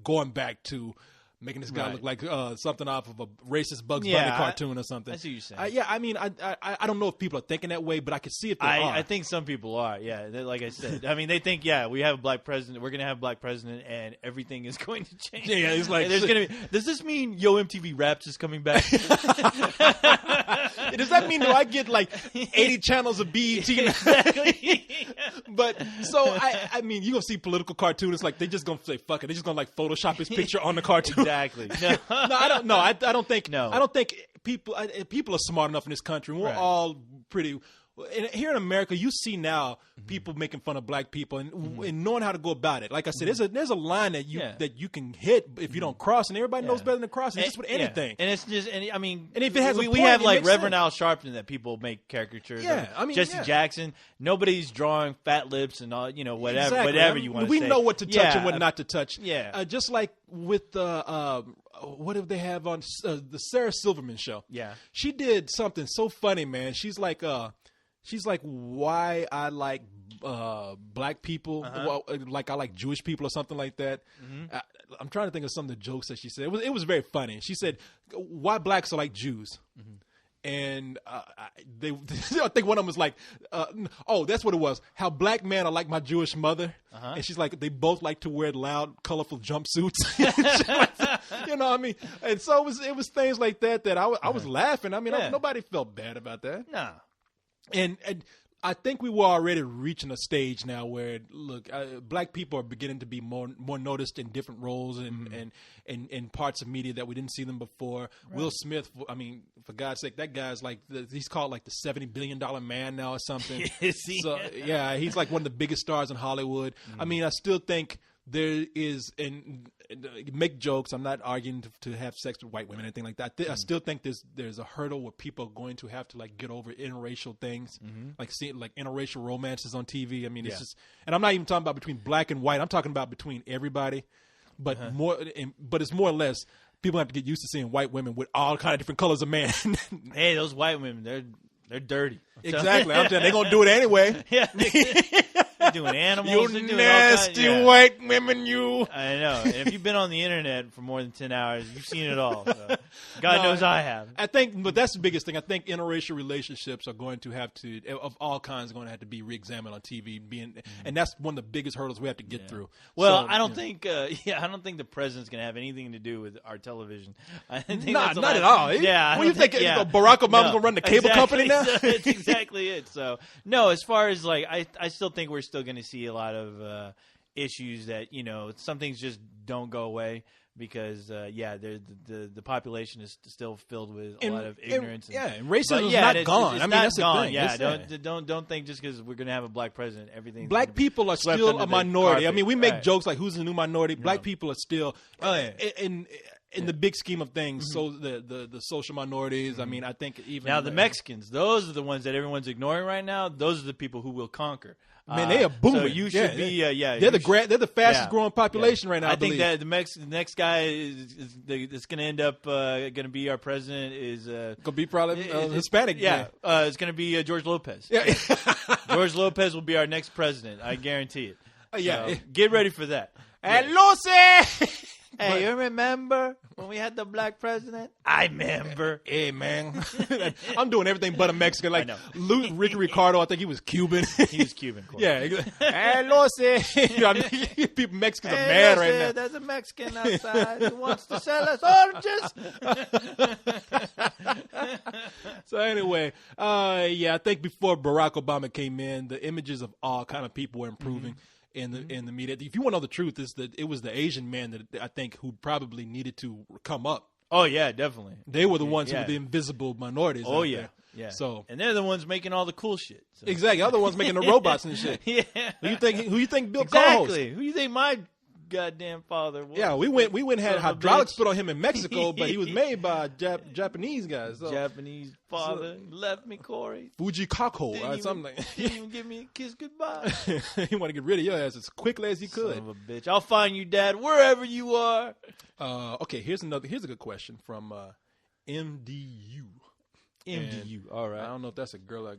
going back to making this guy look like something off of a racist Bugs Bunny cartoon or something? I see what you're saying. I mean, I don't know if people are thinking that way, but I can see if they are. I think some people are, like I said. I mean, they think, we have a black president. We're going to have a black president, and everything is going to change. Yeah, it's like... There's going to be... Does this mean Yo MTV Raps is coming back? Does that mean that I get like 80 channels of BET? Exactly. But, so, I mean, you're going to see political cartoonists, like, they're just going to say, fuck it. They're just going to, like, Photoshop his picture on the cartoon. Exactly. No, I don't know. I don't think. No. I don't think people are smart enough in this country. We're all pretty. Here in America, you see now people making fun of black people and knowing how to go about it. Like I said, there's a line that you can hit if you don't cross, and everybody knows better than crossing. It's just with anything. And it's just, I mean, and if it has we have like Reverend Al Sharpton that people make caricatures. Yeah, of. I mean, Jesse Jackson. Nobody's drawing fat lips and all, whatever, exactly. whatever you want to say. We know what to touch and what not to touch. Yeah, just like with what did they have on the Sarah Silverman show? Yeah, she did something so funny, man. She's like why I like black people, like I like Jewish people or something like that. I'm trying to think of some of the jokes that she said. It was very funny. She said, why blacks are like Jews. And I think one of them was like, that's what it was. How black men are like my Jewish mother. And she's like, they both like to wear loud, colorful jumpsuits. You know what I mean? And so it was things like that I was laughing. I mean, nobody felt bad about that. No. And I think we were already reaching a stage now where, look, black people are beginning to be more noticed in different roles and in parts of media that we didn't see them before. Right. Will Smith, I mean, for God's sake, that guy's like, he's called like the $70 billion man now or something. Is he? So, yeah, he's like one of the biggest stars in Hollywood. I mean, I still think there is, and make jokes. I'm not arguing to have sex with white women or anything like that. I still think there's a hurdle where people are going to have to like get over interracial things, like seeing like interracial romances on TV. I mean, it's just, and I'm not even talking about between black and white. I'm talking about between everybody, but but it's more or less people have to get used to seeing white women with all kind of different colors of man. Hey, those white women, they're dirty. Exactly. I'm telling you, they're gonna do it anyway. Yeah. They're doing animals. You nasty white women, you. I know. And if you've been on the internet for more than 10 hours, you've seen it all. So. God knows I have. I think, but that's the biggest thing. I think interracial relationships are going to have to, of all kinds, are going to have to be re-examined on TV. And that's one of the biggest hurdles we have to get through. Well, I don't think. I don't think the president's going to have anything to do with our television. I think not at all. Yeah. What do you think? Barack Obama's going to run the cable company now? That's exactly it. So no, as far as like, I still think we're still going to see a lot of issues that some things just don't go away because the population is still filled with a lot of ignorance. And racism is not gone. It's I mean, not that's gone. the thing. Don't think just because we're going to have a black president, everything. Black people are still a minority. Carpet. I mean, we make jokes like who's the new minority. Black people are still in the big scheme of things. So the social minorities. I mean, I think even now the Mexicans, those are the ones that everyone's ignoring right now. Those are the people who will conquer. Man, they are booming. So you should be. They're the fastest growing population right now. I think that the next guy that's going to end up going to be our president is going to be probably Hispanic. Yeah, it's going to be George Lopez. Yeah. George Lopez will be our next president. I guarantee it. So get ready for that. And Lucy. Hey, you remember when we had the black president? I remember. Hey, man. I'm doing everything but a Mexican. Like Ricky Ricardo, I think he was Cuban. He was Cuban. Yeah. Hey, Lucy. People, Mexicans are mad right now. There's a Mexican outside who wants to sell us oranges. So anyway, I think before Barack Obama came in, the images of all kind of people were improving. In the media. If you want to know the truth, is that it was the Asian man that I think who probably needed to come up. Oh yeah, definitely. They were the ones who were the invisible minorities. Oh yeah, there. yeah. So and they're the ones making all the cool shit. So. Exactly, other ones making the robots and shit. Yeah. Who you think Bill exactly. co-hosts? Who you think my goddamn father. Yeah, we went and had Son of a hydraulics bitch. put on him in Mexico, but he was made by Japanese guys. So. Japanese father left me, Corey. Fujikako or something like Didn't even give me a kiss goodbye. He want to get rid of your ass as quickly as he could. Son of a bitch. I'll find you, Dad, wherever you are. Okay, here's a good question from MDU. MDU. All right. I don't know if that's a girl.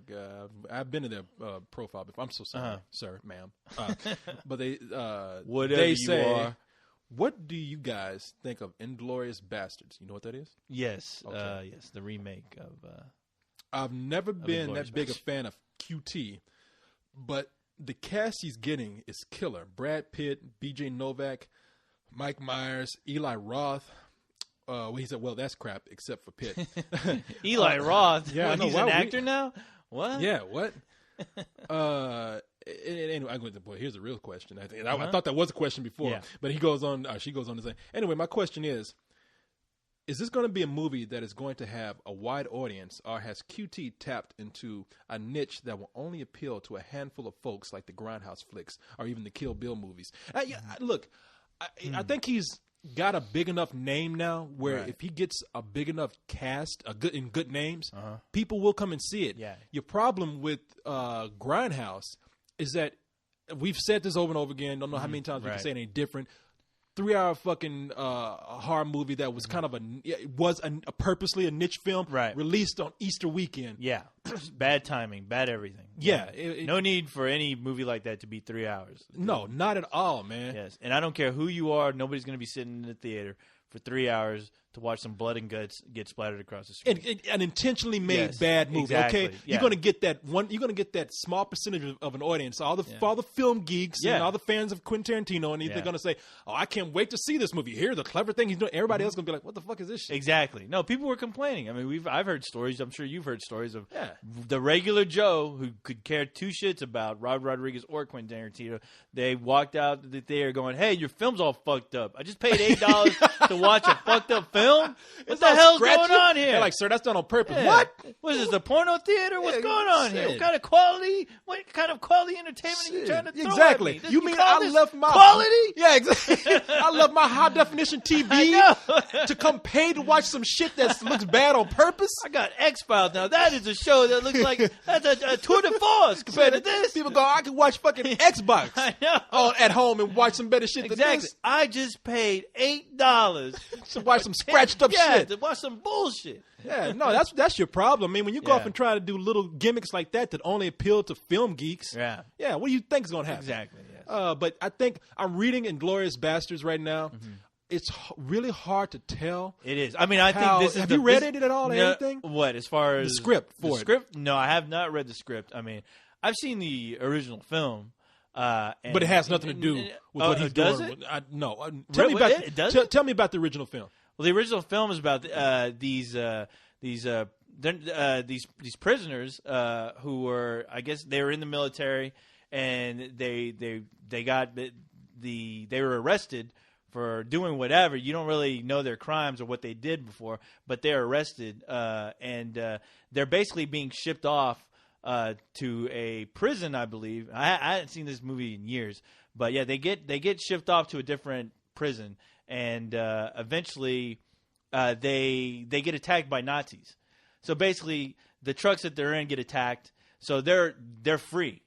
I've been in their profile before. I'm so sorry, sir, ma'am. But Whatever they you say, are. what do you guys think of Inglourious Bastards? You know what that is? Yes. Okay. Yes. The remake of. I've never been Inglourious that big a Basterds. fan of QT, but the cast he's getting is killer. Brad Pitt, B.J. Novak, Mike Myers, Eli Roth. He said, "Well, that's crap, except for Pitt." Eli Roth. yeah, I What, know. he's Why an we- actor now? What? Yeah, what? Anyway, boy, here's a real question. I thought that was a question before, Yeah. but he goes on. She goes on to say, anyway, my question is this going to be a movie that is going to have a wide audience, or has QT tapped into a niche that will only appeal to a handful of folks like the Grindhouse flicks or even the Kill Bill movies? Look, I think he's got a big enough name now where Right. if he gets a big enough cast, good names, people will come and see it. Yeah. Your problem with Grindhouse is that we've said this over and over again. Don't know how many times we can Right. say it ain't different. 3-hour fucking horror movie that was kind of a purposely a niche film, Right. released on Easter weekend. Yeah. Bad timing. Bad everything. Yeah, No need for any movie like that to be 3 hours. no, not at all, man. Yes. And I don't care who you are. Nobody's going to be sitting in the theater for 3 hours to watch some blood and guts get splattered across the screen. An intentionally made Yes, bad movie. exactly, Okay, yeah. you're gonna get that one. You're gonna get that small percentage of an audience. All the film geeks and Yeah. all the fans of Quentin Tarantino, and they're Yeah. gonna say, "Oh, I can't wait to see this movie. Here's the clever thing he's doing." Everybody else gonna be like, "What the fuck is this shit?" Exactly. No, people were complaining. I mean, I've heard stories. I'm sure you've heard stories of Yeah. the regular Joe who could care two shits about Robert Rodriguez or Quentin Tarantino. They walked out the theater going, "Hey, your film's all fucked up. I just paid $8 to watch a fucked up film. What the all hell's scratchy. going on here?" They're like, "Sir, that's done on purpose." Yeah. What? What is this, a porno theater? What's Yeah, going on here? shit. What kind of quality? What kind of quality entertainment are you Shit. trying to throw Exactly. at me? You mean call I this left my quality? Yeah, exactly. I left my high definition TV I to come pay to watch some shit that looks bad on purpose. I got X-Files now. That is a show that looks like that's a tour de force compared to this. People go, "I can watch fucking Xbox I know. at home and watch some better shit than Exactly. this." I just paid $8 To watch some scratched up shit. to watch some bullshit. Yeah, no, that's your problem. I mean, when you go Yeah. off and try to do little gimmicks like that only appeal to film geeks, Yeah. what do you think is going to happen? Exactly. Yes. But I think I'm reading Inglourious Bastards right now. Mm-hmm. It's really hard to tell. It is. I mean, I How- think this is. have the, you read this- it at all or no, anything? What, as far as script for the it. script? No, I have not read the script. I mean, I've seen the original film. But it has nothing to do with what he's does doing. It? No. Tell me Really? about It does? tell me about the original film. Well, the original film is about these prisoners who were, I guess, they were in the military, and they were arrested for doing whatever. You don't really know their crimes or what they did before, but they're arrested, and they're basically being shipped off to a prison, I believe. I hadn't seen this movie in years, but yeah, they get shipped off to a different prison, and eventually they get attacked by Nazis. So basically, the trucks that they're in get attacked, so they're free.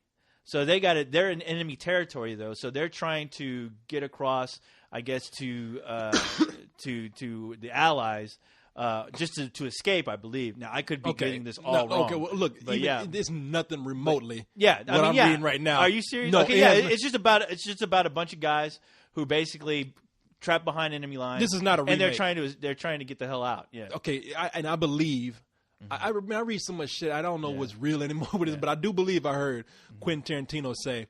So they're in enemy territory though, so they're trying to get across, I guess, to the Allies. Just to escape, I believe. Now, I could be getting this all wrong. Okay, well, look, but yeah, it's nothing remotely. yeah. what I'm reading right now. Are you serious? No, okay, it yeah. has- It's just about a bunch of guys who basically trapped behind enemy lines. This is not a and they're remake. trying to get the hell out. Yeah. Okay, I believe. I read so much shit. I don't know what's real anymore with this, but I do believe I heard Quentin Tarantino say,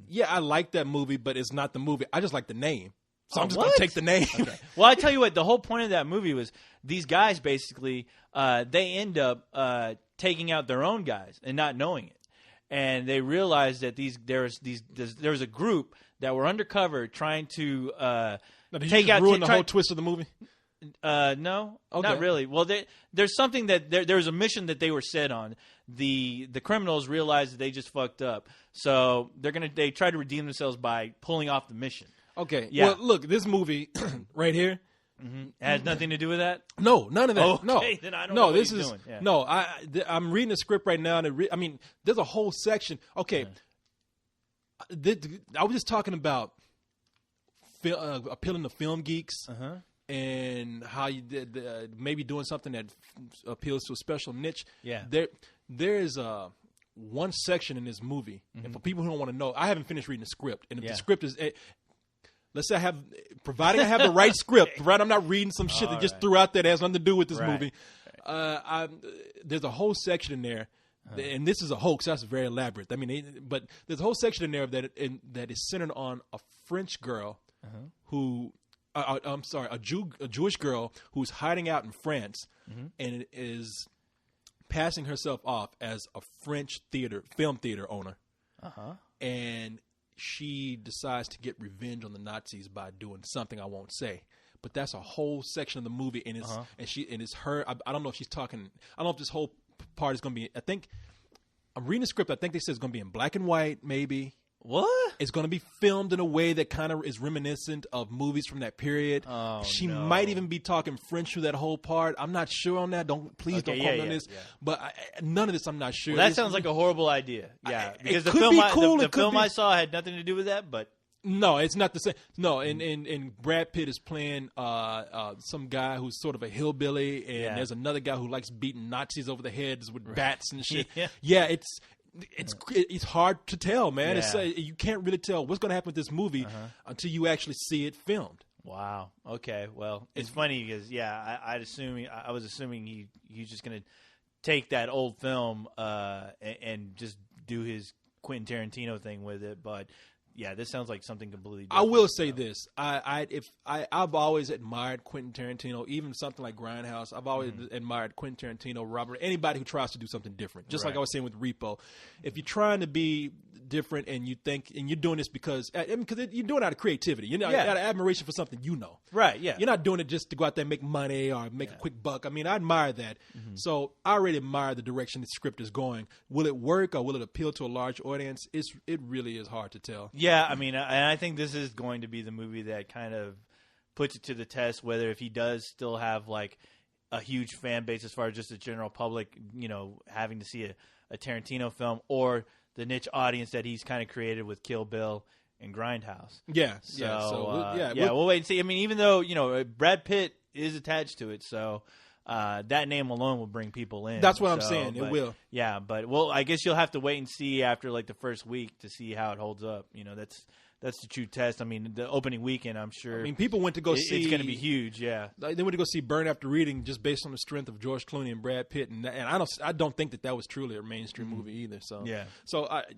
"Yeah, I like that movie, but it's not the movie. I just like the name, so I'm just gonna what? take the name." Well, I tell you what, the whole point of that movie was these guys basically they end up taking out their own guys and not knowing it, and they realized that there was a group that were undercover trying to Now, did you take just out ruin the try- whole twist of the movie? No, Okay. not really. Well, there's something that there's a mission that they were set on. The criminals realized that they just fucked up, so they try to redeem themselves by pulling off the mission. Okay. Yeah. Well, look, this movie right here. It has nothing to do with that. No, none of that. Okay, No, then I don't no. know what This he's is doing. Yeah. no. I'm reading the script right now, and I mean, there's a whole section. Okay, I was just talking about appealing to film geeks. And how you did maybe doing something that appeals to a special niche. Yeah. There is one section in this movie, and for people who don't want to know, I haven't finished reading the script, and if the script is, let's say providing I have the right script, right? I'm not reading some shit that just threw out there that has nothing to do with this movie. There's a whole section in there, and this is a hoax. That's very elaborate. I mean, but there's a whole section in there that is centered on a French girl who. I'm sorry, a Jewish girl who's hiding out in France and is passing herself off as a French film theater owner. And she decides to get revenge on the Nazis by doing something I won't say. But that's a whole section of the movie, and it's her. I don't know if she's talking. I don't know if this whole part is going to be. I think I'm reading the script. I think they said it's going to be in black and white, maybe. What? It's going to be filmed in a way that kind of is reminiscent of movies from that period. She might even be talking French through that whole part. I'm not sure on that. Don't quote me on this. Yeah. But none of this, I'm not sure. Well, that sounds like a horrible idea. Yeah, because the film I saw had nothing to do with that. But no, it's not the same. No, and Brad Pitt is playing some guy who's sort of a hillbilly, and there's another guy who likes beating Nazis over the heads with bats and shit. Yeah, it's hard to tell, man. Yeah. You can't really tell what's going to happen with this movie until you actually see it filmed. Wow. Okay. Well, it's funny because I was assuming he's just going to take that old film and just do his Quentin Tarantino thing with it, but. Yeah, this sounds like something completely different. I will say this: I've always admired Quentin Tarantino, even something like Grindhouse. I've always admired Quentin Tarantino, Robert, anybody who tries to do something different. Just like I was saying with Repo, if you're trying to be different and you think and you're doing this because you're doing it out of creativity, you're not out of admiration for something right? Yeah, you're not doing it just to go out there and make money or make a quick buck. I mean, I admire that. So I already admire the direction the script is going. Will it work or will it appeal to a large audience? It really is hard to tell. Yeah, I mean, and I think this is going to be the movie that kind of puts it to the test, whether if he does still have like a huge fan base as far as just the general public, having to see a Tarantino film or the niche audience that he's kind of created with Kill Bill and Grindhouse. We'll wait and see. I mean, even though, Brad Pitt is attached to it, so that name alone will bring people in. That's what I'm saying. It will. Yeah, but I guess you'll have to wait and see after like the first week to see how it holds up. That's the true test. I mean, the opening weekend, I'm sure. I mean, people went to go see. It's going to be huge. Yeah, they went to go see Burn After Reading just based on the strength of George Clooney and Brad Pitt, and I don't think that was truly a mainstream movie either. So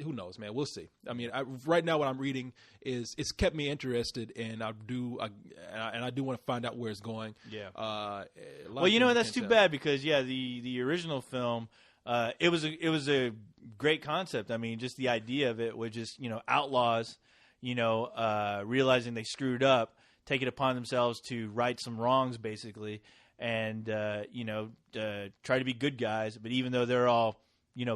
who knows, man? We'll see. I mean, right now what I'm reading is it's kept me interested, and I do want to find out where it's going. Yeah. Well, that's too bad because the original film. It was a great concept. I mean, just the idea of it was just outlaws. Realizing they screwed up, take it upon themselves to right some wrongs, basically, and try to be good guys. But even though they're all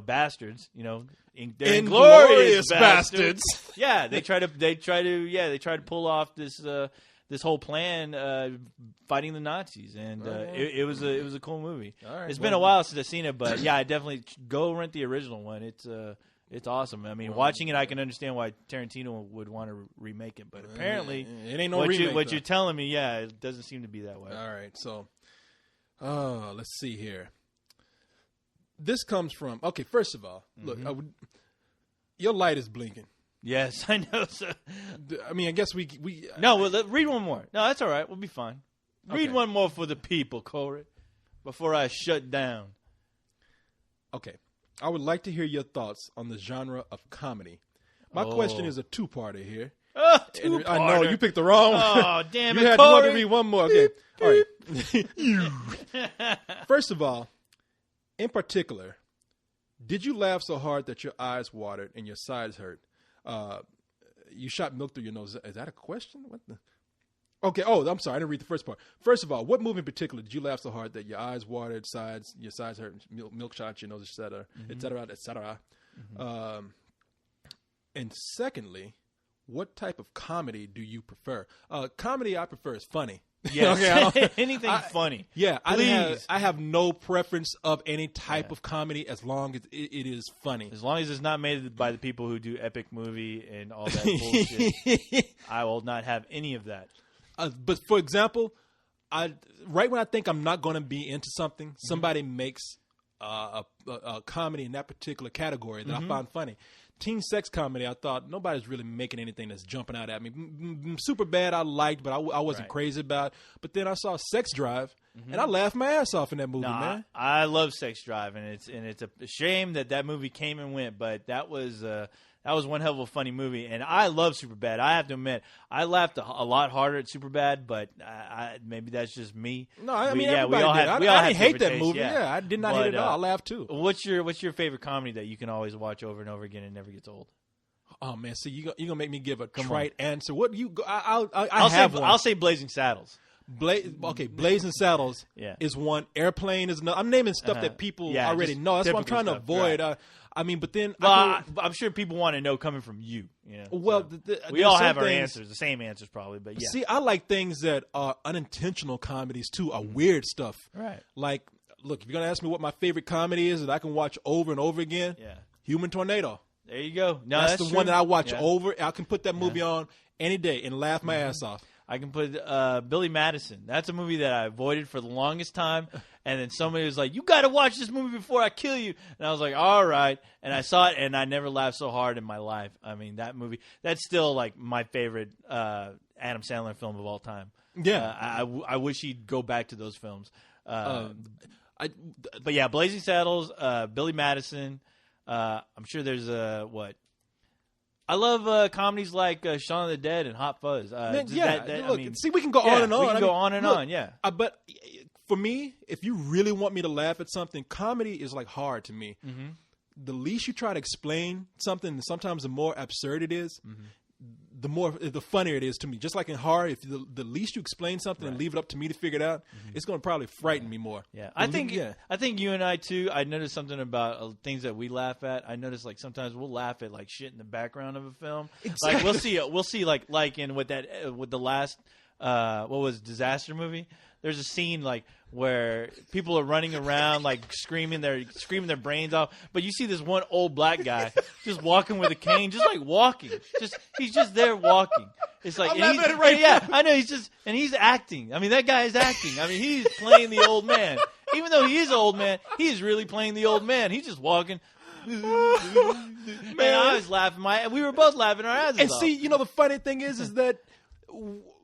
bastards, they're inglorious bastards. Yeah, they try to pull off this whole plan, fighting the Nazis, and it was a cool movie. Right, it's been a while since I've seen it, but I definitely go rent the original one. It's awesome. I mean, watching it, I can understand why Tarantino would want to remake it, but apparently, it ain't no remake. What you're telling me, it doesn't seem to be that way. All right, so let's see here. This comes from first of all, look, your light is blinking. Yes, I know. So, I mean, I guess we no. Well, read one more. No, that's all right. We'll be fine. Read one more for the people, Corey, before I shut down. Okay. I would like to hear your thoughts on the genre of comedy. My question is a two-parter here. Two-parter. I know, you picked the wrong one. Oh, damn it, You Corey. wanted to read one more. Okay. All right. First of all, in particular, did you laugh so hard that your eyes watered and your sides hurt? You shot milk through your nose. Is that a question? What the? Okay. Oh, I'm sorry. I didn't read the first part. First of all, what movie in particular did you laugh so hard that your eyes watered, your sides hurt, milk shot your nose, et cetera, et cetera, et cetera? And secondly, what type of comedy do you prefer? Comedy I prefer is funny. Yes. Anything funny. Yeah, please. I have no preference of any type of comedy as long as it is funny. As long as it's not made by the people who do Epic Movie and all that bullshit, I will not have any of that. But for example, right when I think I'm not going to be into something, somebody makes a comedy in that particular category that I find funny. Teen sex comedy, I thought nobody's really making anything that's jumping out at me. Superbad I liked, but I wasn't crazy about. But then I saw Sex Drive, and I laughed my ass off in that movie, man. I love Sex Drive, and it's a shame that movie came and went, but that was one hell of a funny movie, and I love Superbad. I have to admit, I laughed a lot harder at Superbad, but maybe that's just me. No, I mean everybody did. I didn't hate that movie. Yeah, I did not hate it at all. I laughed too. What's your favorite comedy that you can always watch over and over again and never gets old? Oh man, see you're gonna make me give a trite answer. What do you? I'll say Blazing Saddles. Blazing Saddles is one. Airplane is another. I'm naming stuff that people already know. That's what I'm trying to avoid. Right. I mean, but then I'm sure people want to know coming from you. You know, well, we all have our answers, the same answers probably. But yeah, see, I like things that are unintentional comedies too, are weird stuff. Right. Like, look, if you're gonna ask me what my favorite comedy is that I can watch over and over again, Human Tornado. There you go. No, that's the true. one that I watch over. I can put that movie on any day and laugh my ass off. I can put Billy Madison. That's a movie that I avoided for the longest time. And then somebody was like, you got to watch this movie before I kill you. And I was like, all right. And I saw it, and I never laughed so hard in my life. I mean, that movie, that's still like my favorite Adam Sandler film of all time. Yeah. I wish he'd go back to those films. But yeah, Blazing Saddles, Billy Madison. I'm sure there's I love comedies like Shaun of the Dead and Hot Fuzz. See, we can go on and on. We can go on and on, yeah. But for me, if you really want me to laugh at something, comedy is like hard to me. Mm-hmm. The least you try to explain something, sometimes the more absurd it is, the funnier it is to me. Just like in horror, if the least you explain something and leave it up to me to figure it out, it's going to probably frighten me more. Yeah, I think you and I too. I noticed something about things that we laugh at. I noticed like sometimes we'll laugh at like shit in the background of a film. Exactly. Like we'll see like in with the last what was it, Disaster movie. There's a scene like where people are running around like screaming their brains off, but you see this one old black guy just walking with a cane, just like walking. He's just there walking. It's like I know he's acting. I mean, that guy is acting. I mean, he's playing the old man. Even though he is an old man, he is really playing the old man. He's just walking. Man, I was laughing. We were both laughing our asses off. And see, the funny thing is that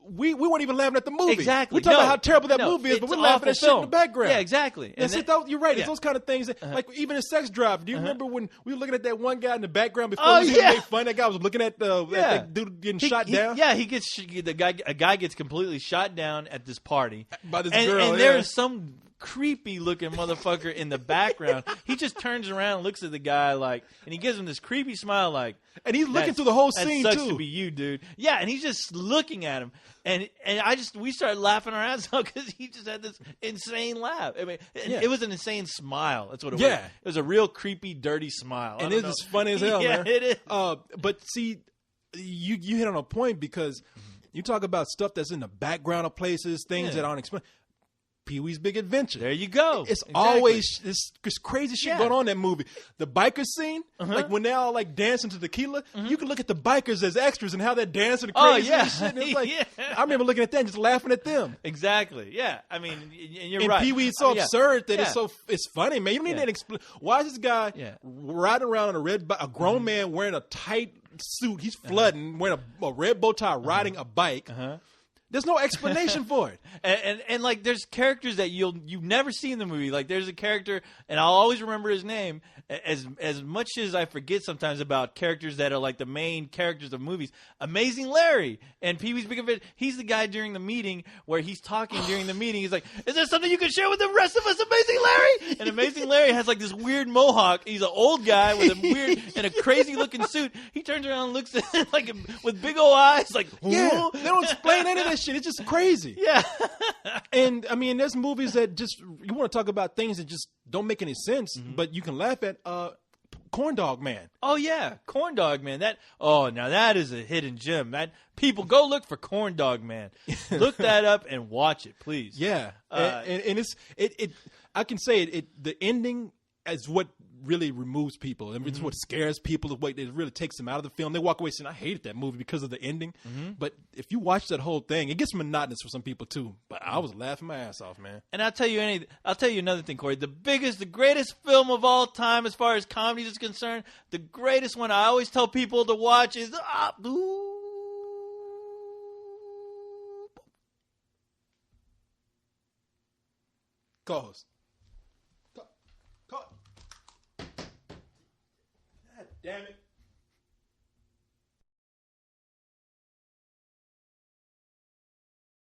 we weren't even laughing at the movie. Exactly. We're talking about how terrible that movie is, but we're laughing at shit in the background. Yeah, exactly. And you're right. It's those kind of things. Like even in Sex Drive. Do you remember when we were looking at that one guy in the background before we made fun? That guy was looking at that dude getting shot down. Yeah, a guy gets completely shot down at this party by this girl. And there's some creepy looking motherfucker in the background. He just turns around and looks at the guy and he gives him this creepy smile and he's looking through the whole scene that too. Sucks to be you, dude. Yeah, and he's just looking at him, and we started laughing our ass off because he just had this insane laugh. I mean, it was an insane smile. That's what it was. Yeah, it was a real creepy, dirty smile, and it's as funny as hell. Yeah, man. It is. But see, you hit on a point because you talk about stuff that's in the background of places, things that aren't explained. Pee-wee's Big Adventure. There you go. It's always this crazy shit going on in that movie. The biker scene, like when they're all like dancing to Tequila, you can look at the bikers as extras and how they're dancing to crazy and shit. And it's like, I remember looking at that and just laughing at them. Exactly. Yeah. I mean, and you're right. Pee-wee's so absurd that it's funny, man. You don't need to explain. Why is this guy riding around on a grown man wearing a tight suit? He's flooding, wearing a red bow tie, riding a bike. There's no explanation for it. And like there's characters that you've never seen in the movie. Like there's a character, and I'll always remember his name. As much as I forget sometimes about characters that are like the main characters of movies. Amazing Larry and Pee-wee's Big Adventure. He's the guy during the meeting where he's talking during the meeting. He's like, "Is there something you can share with the rest of us, Amazing Larry?" And Amazing Larry has like this weird mohawk. He's an old guy with a weird and a crazy looking suit. He turns around and looks at him like with big old eyes, like, they don't explain any of that shit. It's just crazy. Yeah. And I mean, there's movies that just you want to talk about things that just don't make any sense, but you can laugh at. Corn Dog Man. Oh yeah, Corn Dog Man. Now that is a hidden gem. That people go look for Corn Dog Man. Look that up and watch it, please. Yeah, and it's I can say the ending is what really removes people. And it's what scares people. The way it really takes them out of the film. They walk away saying, "I hated that movie because of the ending." But if you watch that whole thing, it gets monotonous for some people too. But I was laughing my ass off, man. And I'll tell you another thing, Corey. The greatest film of all time as far as comedy is concerned, the greatest one I always tell people to watch is Co-host. God damn it.